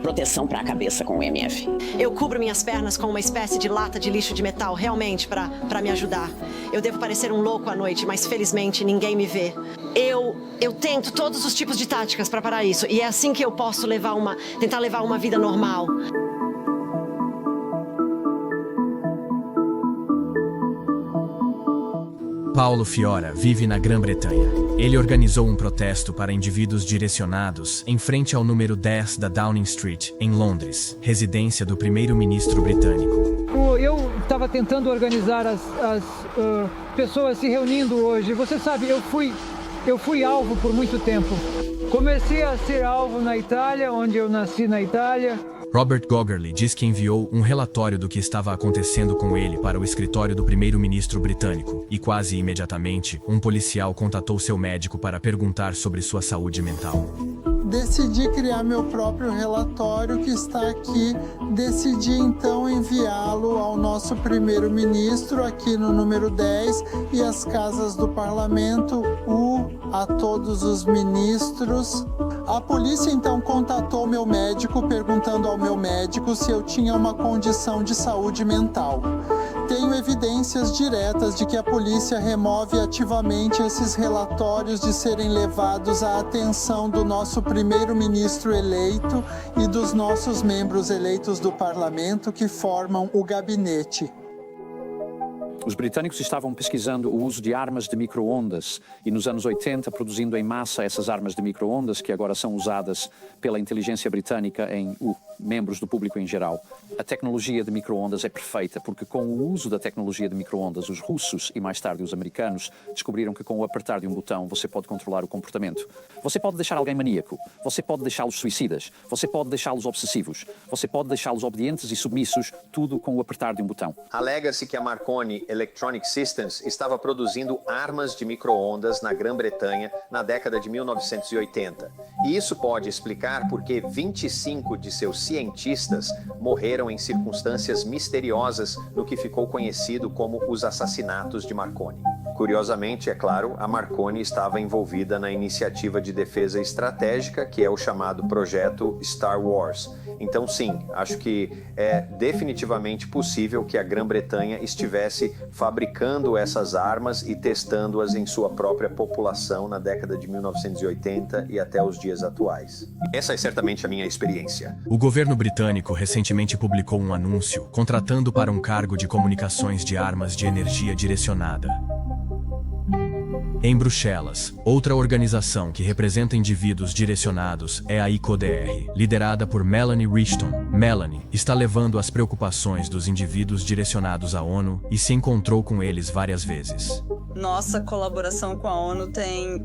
Proteção para a cabeça com o EMF. Eu cubro minhas pernas com uma espécie de lata de lixo de metal, realmente, para me ajudar. Eu devo parecer um louco à noite, mas felizmente ninguém me vê. Eu tento todos os tipos de táticas para parar isso, e é assim que eu posso tentar levar uma vida normal. Paulo Fiora vive na Grã-Bretanha. Ele organizou um protesto para indivíduos direcionados em frente ao número 10 da Downing Street, em Londres, residência do primeiro-ministro britânico. Eu estava tentando organizar as pessoas se reunindo hoje. Você sabe, eu fui alvo por muito tempo. Comecei a ser alvo na Itália, onde eu nasci na Itália. Robert Gogerly diz que enviou um relatório do que estava acontecendo com ele para o escritório do primeiro-ministro britânico e quase imediatamente, um policial contatou seu médico para perguntar sobre sua saúde mental. Decidi criar meu próprio relatório que está aqui. Decidi então enviá-lo ao nosso primeiro-ministro aqui no número 10 e às casas do parlamento, a todos os ministros. A polícia então contatou meu médico, perguntando ao meu médico se eu tinha uma condição de saúde mental. Tenho evidências diretas de que a polícia remove ativamente esses relatórios de serem levados à atenção do nosso primeiro-ministro eleito e dos nossos membros eleitos do parlamento que formam o gabinete. Os britânicos estavam pesquisando o uso de armas de micro-ondas e nos anos 80 produzindo em massa essas armas de micro-ondas que agora são usadas pela inteligência britânica em membros do público em geral. A tecnologia de micro-ondas é perfeita porque com o uso da tecnologia de micro-ondas os russos e mais tarde os americanos descobriram que com o apertar de um botão você pode controlar o comportamento. Você pode deixar alguém maníaco, você pode deixá-los suicidas, você pode deixá-los obsessivos, você pode deixá-los obedientes e submissos, tudo com o apertar de um botão. Alega-se que a Marconi Electronic Systems estava produzindo armas de micro-ondas na Grã-Bretanha na década de 1980. E isso pode explicar por que 25 de seus cientistas morreram em circunstâncias misteriosas no que ficou conhecido como os assassinatos de Marconi. Curiosamente, é claro, a Marconi estava envolvida na iniciativa de defesa estratégica, que é o chamado projeto Star Wars. Então, sim, acho que é definitivamente possível que a Grã-Bretanha estivesse fabricando essas armas e testando-as em sua própria população na década de 1980 e até os dias atuais. Essa é certamente a minha experiência. O governo britânico recentemente publicou um anúncio contratando para um cargo de comunicações de armas de energia direcionada. Em Bruxelas, outra organização que representa indivíduos direcionados é a ICODR, liderada por Melanie Richton. Melanie está levando as preocupações dos indivíduos direcionados à ONU e se encontrou com eles várias vezes. Nossa colaboração com a ONU tem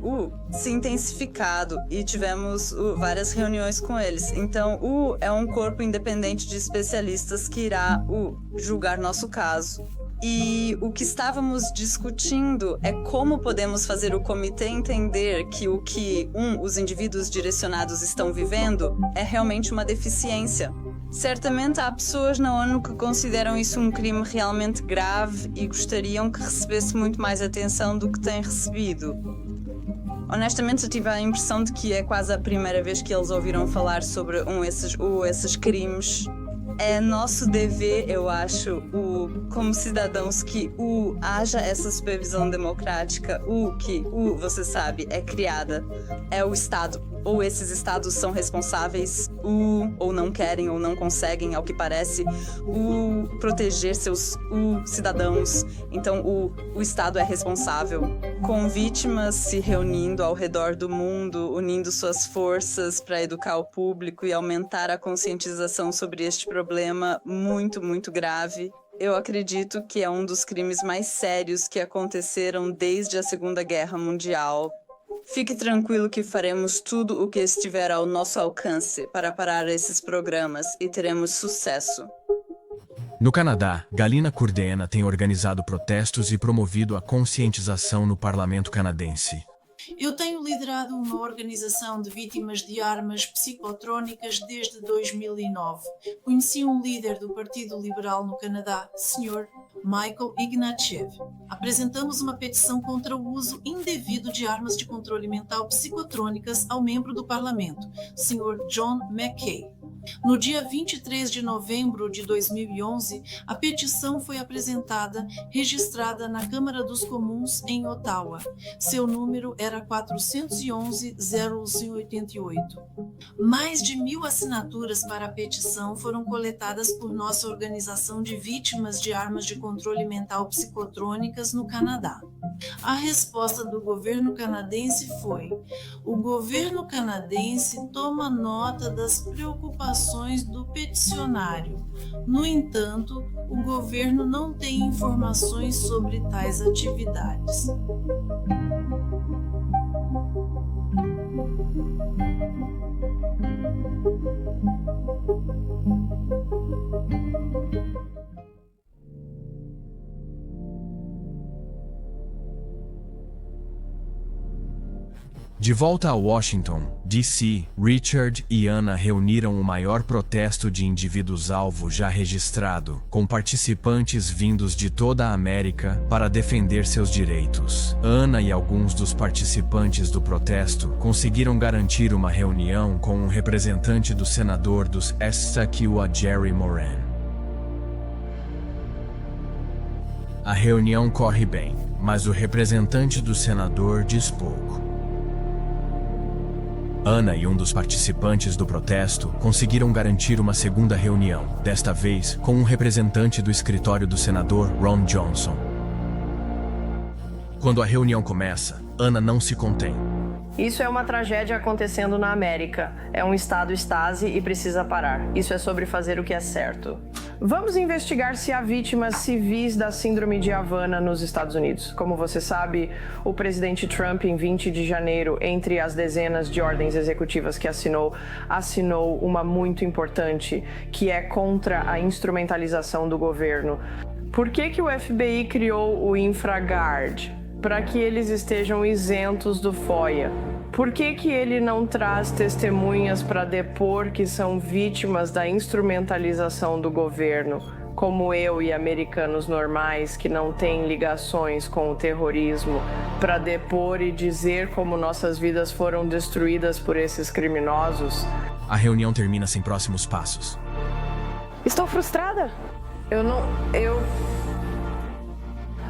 se intensificado e tivemos várias reuniões com eles. Então, é um corpo independente de especialistas que irá julgar nosso caso. E o que estávamos discutindo é como podemos fazer o comitê entender que o que os indivíduos direcionados estão vivendo é realmente uma deficiência. Certamente há pessoas na ONU que consideram isso um crime realmente grave e gostariam que recebesse muito mais atenção do que tem recebido. Honestamente, eu tive a impressão de que é quase a primeira vez que eles ouviram falar sobre esses crimes. É nosso dever, eu acho, como cidadãos, que haja essa supervisão democrática, que você sabe, é criada, é o Estado. Ou esses estados são responsáveis, ou não querem, ou não conseguem, ao que parece, proteger seus cidadãos. Então, o Estado é responsável, com vítimas se reunindo ao redor do mundo, unindo suas forças para educar o público e aumentar a conscientização sobre este problema muito, muito grave. Eu acredito que é um dos crimes mais sérios que aconteceram desde a Segunda Guerra Mundial. Fique tranquilo que faremos tudo o que estiver ao nosso alcance para parar esses programas e teremos sucesso. No Canadá, Galina Curdeena tem organizado protestos e promovido a conscientização no parlamento canadense. Eu tenho liderado uma organização de vítimas de armas psicotrónicas desde 2009. Conheci um líder do Partido Liberal no Canadá, Sr. Michael Ignatieff. Apresentamos uma petição contra o uso indevido de armas de controle mental psicotrônicas ao membro do parlamento, Sr. John McKay. No dia 23 de novembro de 2011, a petição foi apresentada, registrada na Câmara dos Comuns em Ottawa. Seu número era 411-088. Mais de 1.000 assinaturas para a petição foram coletadas por nossa organização de vítimas de armas de controle mental psicotrônicas no Canadá. A resposta do governo canadense foi: o governo canadense toma nota das preocupações do peticionário. No entanto, o governo não tem informações sobre tais atividades. De volta a Washington, D.C., Richard e Anna reuniram o maior protesto de indivíduos-alvo já registrado, com participantes vindos de toda a América para defender seus direitos. Anna e alguns dos participantes do protesto conseguiram garantir uma reunião com um representante do senador dos SQ, Jerry Moran. A reunião corre bem, mas o representante do senador diz pouco. Anna e um dos participantes do protesto conseguiram garantir uma segunda reunião, desta vez com um representante do escritório do senador Ron Johnson. Quando a reunião começa, Anna não se contém. Isso é uma tragédia acontecendo na América. É um estado estase e precisa parar. Isso é sobre fazer o que é certo. Vamos investigar se há vítimas civis da síndrome de Havana nos Estados Unidos. Como você sabe, o presidente Trump, em 20 de janeiro, entre as dezenas de ordens executivas que assinou uma muito importante, que é contra a instrumentalização do governo. Por que o FBI criou o InfraGard? Para que eles estejam isentos do FOIA. Por que ele não traz testemunhas para depor que são vítimas da instrumentalização do governo, como eu e americanos normais que não têm ligações com o terrorismo, para depor e dizer como nossas vidas foram destruídas por esses criminosos? A reunião termina sem próximos passos. Estou frustrada.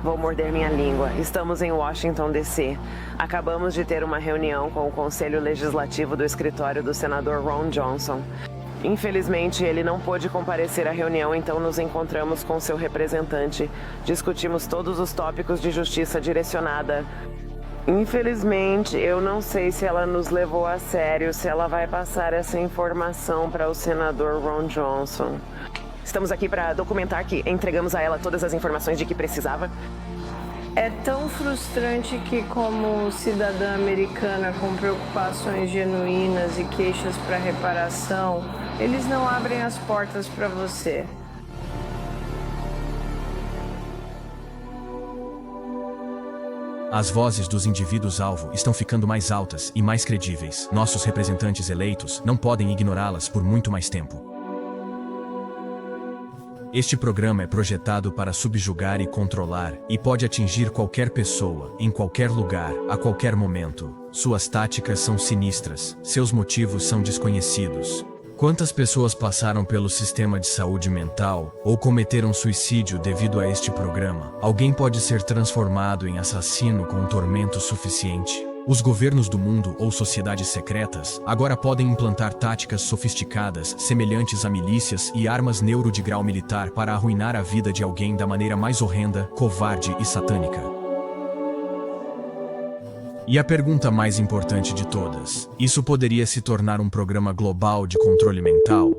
Vou morder minha língua. Estamos em Washington, D.C. Acabamos de ter uma reunião com o Conselho Legislativo do escritório do senador Ron Johnson. Infelizmente, ele não pôde comparecer à reunião, então nos encontramos com seu representante. Discutimos todos os tópicos de justiça direcionada. Infelizmente, eu não sei se ela nos levou a sério, se ela vai passar essa informação para o senador Ron Johnson. Estamos aqui para documentar que entregamos a ela todas as informações de que precisava. É tão frustrante que, como cidadã americana com preocupações genuínas e queixas para reparação, eles não abrem as portas para você. As vozes dos indivíduos-alvo estão ficando mais altas e mais credíveis. Nossos representantes eleitos não podem ignorá-las por muito mais tempo. Este programa é projetado para subjugar e controlar, e pode atingir qualquer pessoa, em qualquer lugar, a qualquer momento. Suas táticas são sinistras, seus motivos são desconhecidos. Quantas pessoas passaram pelo sistema de saúde mental ou cometeram suicídio devido a este programa? Alguém pode ser transformado em assassino com um tormento suficiente? Os governos do mundo ou sociedades secretas agora podem implantar táticas sofisticadas semelhantes a milícias e armas neuro de grau militar para arruinar a vida de alguém da maneira mais horrenda, covarde e satânica. E a pergunta mais importante de todas: isso poderia se tornar um programa global de controle mental?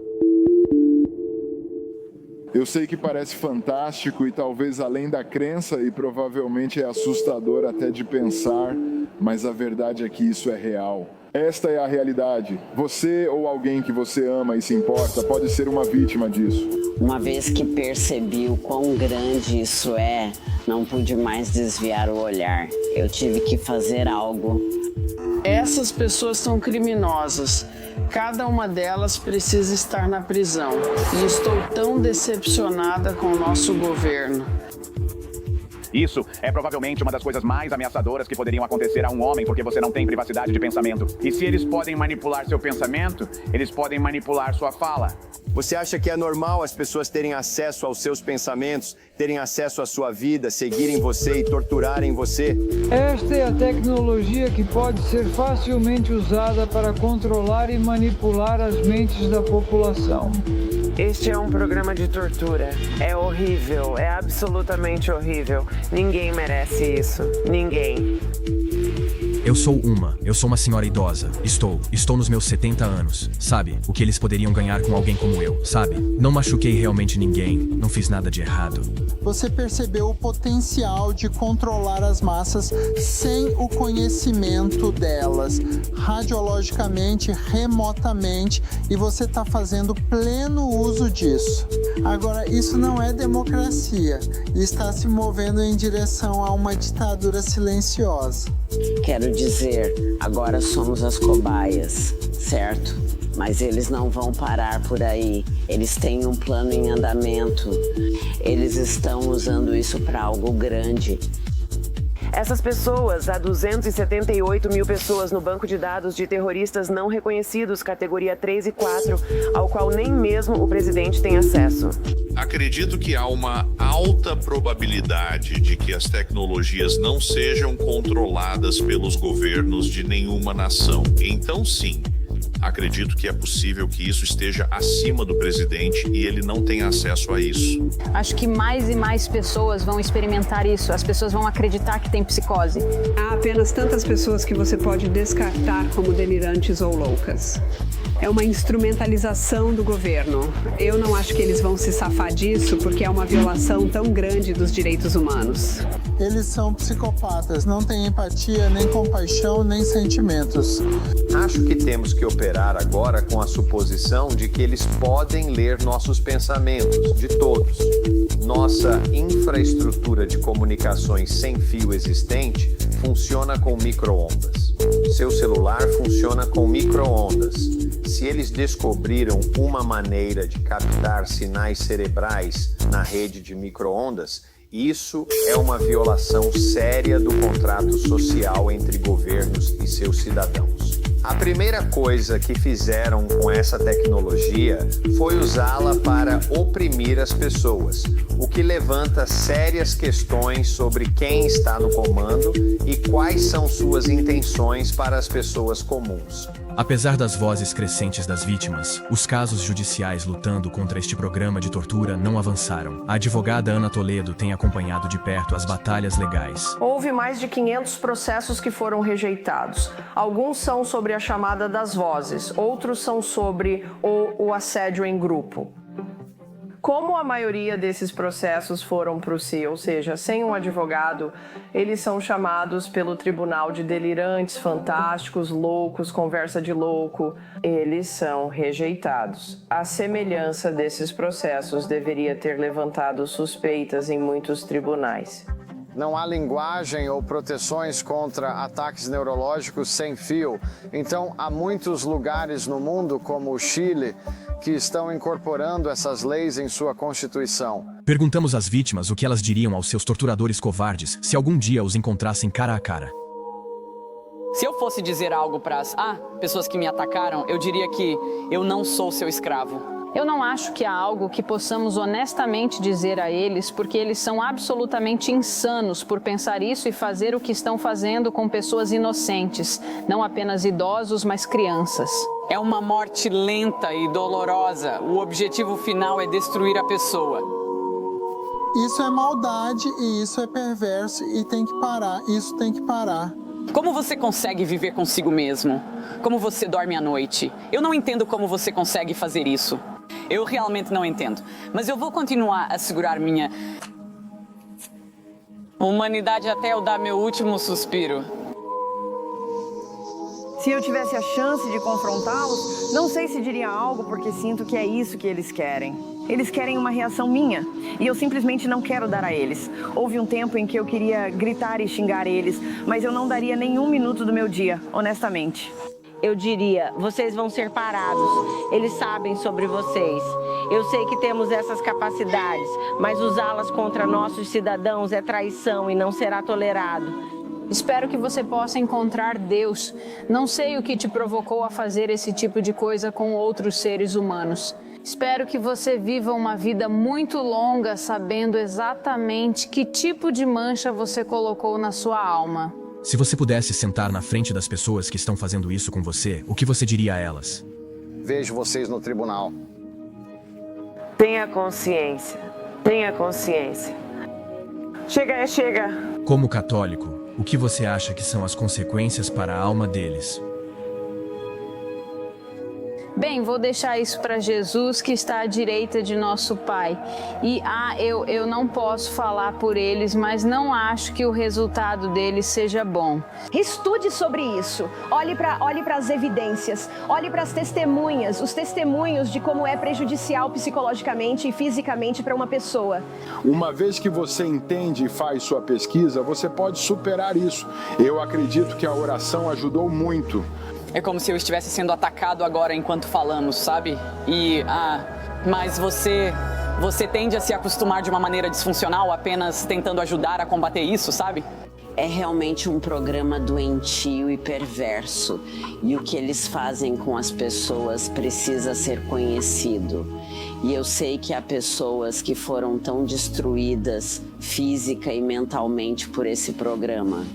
Eu sei que parece fantástico e talvez além da crença e provavelmente é assustador até de pensar, mas a verdade é que isso é real. Esta é a realidade. Você ou alguém que você ama e se importa pode ser uma vítima disso. Uma vez que percebi o quão grande isso é, não pude mais desviar o olhar. Eu tive que fazer algo. Essas pessoas são criminosas. Cada uma delas precisa estar na prisão. E estou tão decepcionada com o nosso governo. Isso é provavelmente uma das coisas mais ameaçadoras que poderiam acontecer a um homem, porque você não tem privacidade de pensamento. E se eles podem manipular seu pensamento, eles podem manipular sua fala. Você acha que é normal as pessoas terem acesso aos seus pensamentos, terem acesso à sua vida, seguirem você e torturarem você? Esta é a tecnologia que pode ser facilmente usada para controlar e manipular as mentes da população. Este é um programa de tortura. É horrível, é absolutamente horrível. Ninguém merece isso. Ninguém. Eu sou uma senhora idosa. Estou nos meus 70 anos. Sabe, o que eles poderiam ganhar com alguém como eu, sabe? Não machuquei realmente ninguém, não fiz nada de errado. Você percebeu o potencial de controlar as massas sem o conhecimento delas, radiologicamente, remotamente, e você está fazendo pleno uso disso. Agora, isso não é democracia, e está se movendo em direção a uma ditadura silenciosa. Quero dizer, agora somos as cobaias, certo? Mas eles não vão parar por aí. Eles têm um plano em andamento. Eles estão usando isso para algo grande. Essas pessoas, há 278 mil pessoas no banco de dados de terroristas não reconhecidos, categoria 3 e 4, ao qual nem mesmo o presidente tem acesso. Acredito que há uma alta probabilidade de que as tecnologias não sejam controladas pelos governos de nenhuma nação. Então, sim, acredito que é possível que isso esteja acima do presidente e ele não tenha acesso a isso. Acho que mais e mais pessoas vão experimentar isso. As pessoas vão acreditar que tem psicose. Há apenas tantas pessoas que você pode descartar como delirantes ou loucas. É uma instrumentalização do governo. Eu não acho que eles vão se safar disso porque é uma violação tão grande dos direitos humanos. Eles são psicopatas, não têm empatia, nem compaixão, nem sentimentos. Acho que temos que operar agora com a suposição de que eles podem ler nossos pensamentos, de todos. Nossa infraestrutura de comunicações sem fio existente funciona com micro-ondas. Seu celular funciona com micro-ondas. Se eles descobriram uma maneira de captar sinais cerebrais na rede de micro-ondas, isso é uma violação séria do contrato social entre governos e seus cidadãos. A primeira coisa que fizeram com essa tecnologia foi usá-la para oprimir as pessoas, o que levanta sérias questões sobre quem está no comando e quais são suas intenções para as pessoas comuns. Apesar das vozes crescentes das vítimas, os casos judiciais lutando contra este programa de tortura não avançaram. A advogada Ana Toledo tem acompanhado de perto as batalhas legais. Houve mais de 500 processos que foram rejeitados. Alguns são sobre a chamada das vozes, outros são sobre o assédio em grupo. Como a maioria desses processos foram pro si, ou seja, sem um advogado, eles são chamados pelo tribunal de delirantes, fantásticos, loucos, conversa de louco. Eles são rejeitados. A semelhança desses processos deveria ter levantado suspeitas em muitos tribunais. Não há linguagem ou proteções contra ataques neurológicos sem fio. Então, há muitos lugares no mundo, como o Chile, que estão incorporando essas leis em sua Constituição. Perguntamos às vítimas o que elas diriam aos seus torturadores covardes se algum dia os encontrassem cara a cara. Se eu fosse dizer algo para as pessoas que me atacaram, eu diria que eu não sou seu escravo. Eu não acho que há algo que possamos honestamente dizer a eles, porque eles são absolutamente insanos por pensar isso e fazer o que estão fazendo com pessoas inocentes, não apenas idosos, mas crianças. É uma morte lenta e dolorosa. O objetivo final é destruir a pessoa. Isso é maldade e isso é perverso e tem que parar. Isso tem que parar. Como você consegue viver consigo mesmo? Como você dorme à noite? Eu não entendo como você consegue fazer isso. Eu realmente não entendo. Mas eu vou continuar a segurar minha humanidade até eu dar meu último suspiro. Se eu tivesse a chance de confrontá-los, não sei se diria algo porque sinto que é isso que eles querem. Eles querem uma reação minha e eu simplesmente não quero dar a eles. Houve um tempo em que eu queria gritar e xingar eles, mas eu não daria nenhum minuto do meu dia, honestamente. Eu diria, vocês vão ser parados, eles sabem sobre vocês. Eu sei que temos essas capacidades, mas usá-las contra nossos cidadãos é traição e não será tolerado. Espero que você possa encontrar Deus. Não sei o que te provocou a fazer esse tipo de coisa com outros seres humanos. Espero que você viva uma vida muito longa sabendo exatamente que tipo de mancha você colocou na sua alma. Se você pudesse sentar na frente das pessoas que estão fazendo isso com você, o que você diria a elas? Vejo vocês no tribunal. Tenha consciência. Tenha consciência. Chega. Como católico, o que você acha que são as consequências para a alma deles? Bem, vou deixar isso para Jesus, que está à direita de nosso Pai. E, eu não posso falar por eles, mas não acho que o resultado deles seja bom. Estude sobre isso. Olhe para as evidências. Olhe para as testemunhas, os testemunhos de como é prejudicial psicologicamente e fisicamente para uma pessoa. Uma vez que você entende e faz sua pesquisa, você pode superar isso. Eu acredito que a oração ajudou muito. É como se eu estivesse sendo atacado agora enquanto falamos, sabe? Mas você tende a se acostumar de uma maneira disfuncional, apenas tentando ajudar a combater isso, sabe? É realmente um programa doentio e perverso. E o que eles fazem com as pessoas precisa ser conhecido. E eu sei que há pessoas que foram tão destruídas física e mentalmente por esse programa.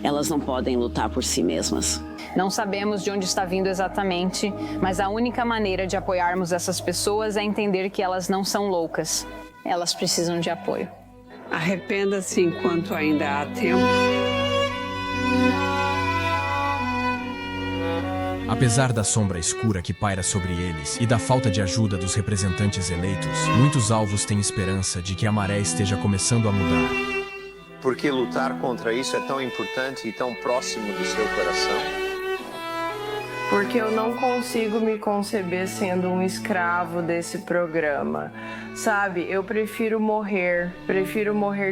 Elas não podem lutar por si mesmas. Não sabemos de onde está vindo exatamente, mas a única maneira de apoiarmos essas pessoas é entender que elas não são loucas. Elas precisam de apoio. Arrependa-se enquanto ainda há tempo. Apesar da sombra escura que paira sobre eles e da falta de ajuda dos representantes eleitos, muitos alvos têm esperança de que a maré esteja começando a mudar. Por que lutar contra isso é tão importante e tão próximo do seu coração? Porque eu não consigo me conceber sendo um escravo desse programa. Sabe, eu prefiro morrer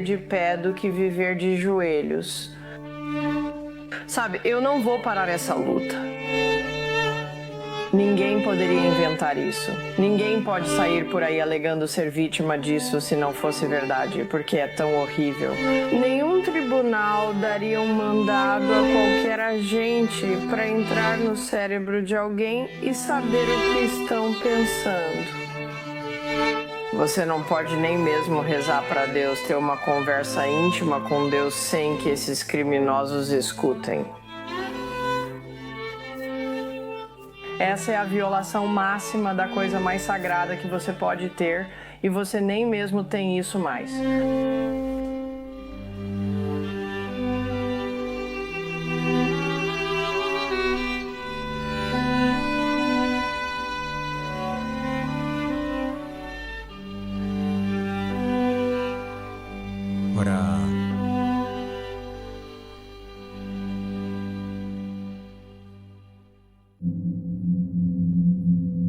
de pé do que viver de joelhos. Sabe, eu não vou parar essa luta. Ninguém poderia inventar isso. Ninguém pode sair por aí alegando ser vítima disso se não fosse verdade, porque é tão horrível. Nenhum tribunal daria um mandado a qualquer agente para entrar no cérebro de alguém e saber o que estão pensando. Você não pode nem mesmo rezar para Deus, ter uma conversa íntima com Deus sem que esses criminosos escutem. Essa é a violação máxima da coisa mais sagrada que você pode ter e você nem mesmo tem isso mais.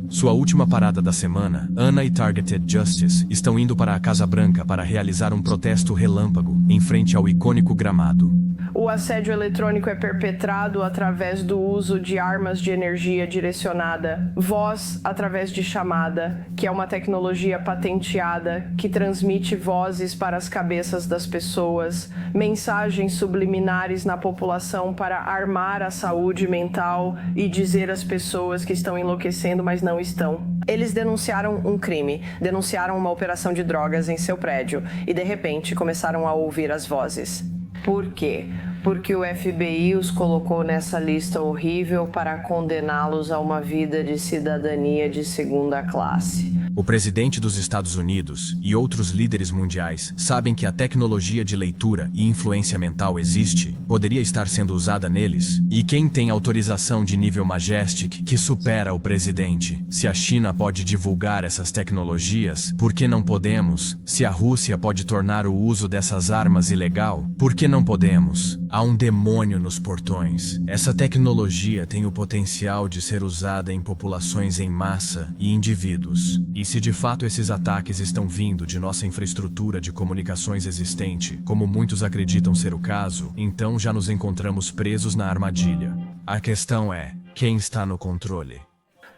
Sua última parada da semana, Anna e Targeted Justice estão indo para a Casa Branca para realizar um protesto relâmpago em frente ao icônico gramado. O assédio eletrônico é perpetrado através do uso de armas de energia direcionada, voz através de chamada, que é uma tecnologia patenteada que transmite vozes para as cabeças das pessoas, mensagens subliminares na população para armar a saúde mental e dizer às pessoas que estão enlouquecendo, mas não estão. Eles denunciaram um crime, denunciaram uma operação de drogas em seu prédio e, de repente, começaram a ouvir as vozes. Por quê? Porque o FBI os colocou nessa lista horrível para condená-los a uma vida de cidadania de segunda classe. O presidente dos Estados Unidos e outros líderes mundiais sabem que a tecnologia de leitura e influência mental existe, poderia estar sendo usada neles. E quem tem autorização de nível Majestic que supera o presidente? Se a China pode divulgar essas tecnologias, por que não podemos? Se a Rússia pode tornar o uso dessas armas ilegal, por que não podemos? Há um demônio nos portões. Essa tecnologia tem o potencial de ser usada em populações em massa e indivíduos. E se de fato esses ataques estão vindo de nossa infraestrutura de comunicações existente, como muitos acreditam ser o caso, então já nos encontramos presos na armadilha. A questão é, quem está no controle?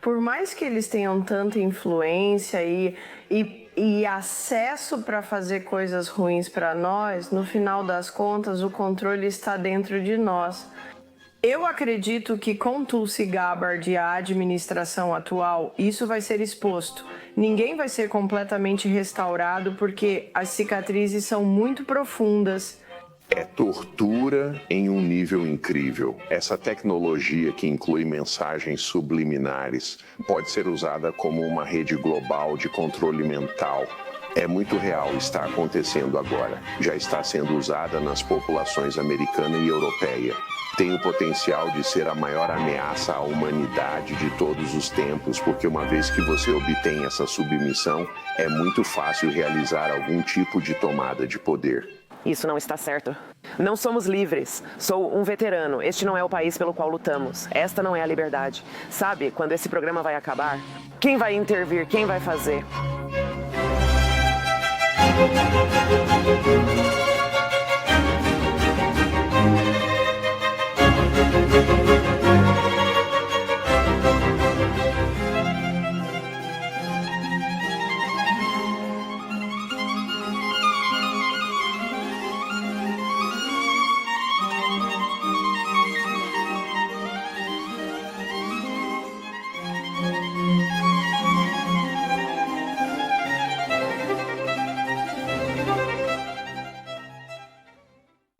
Por mais que eles tenham tanta influência e acesso para fazer coisas ruins para nós, no final das contas o controle está dentro de nós. Eu acredito que com Tulsi Gabbard e a administração atual, isso vai ser exposto. Ninguém vai ser completamente restaurado porque as cicatrizes são muito profundas. É tortura em um nível incrível. Essa tecnologia que inclui mensagens subliminares pode ser usada como uma rede global de controle mental. É muito real, está acontecendo agora. Já está sendo usada nas populações americana e europeia. Tem o potencial de ser a maior ameaça à humanidade de todos os tempos, porque uma vez que você obtém essa submissão, é muito fácil realizar algum tipo de tomada de poder. Isso não está certo. Não somos livres. Sou um veterano. Este não é o país pelo qual lutamos. Esta não é a liberdade. Sabe quando esse programa vai acabar? Quem vai intervir? Quem vai fazer?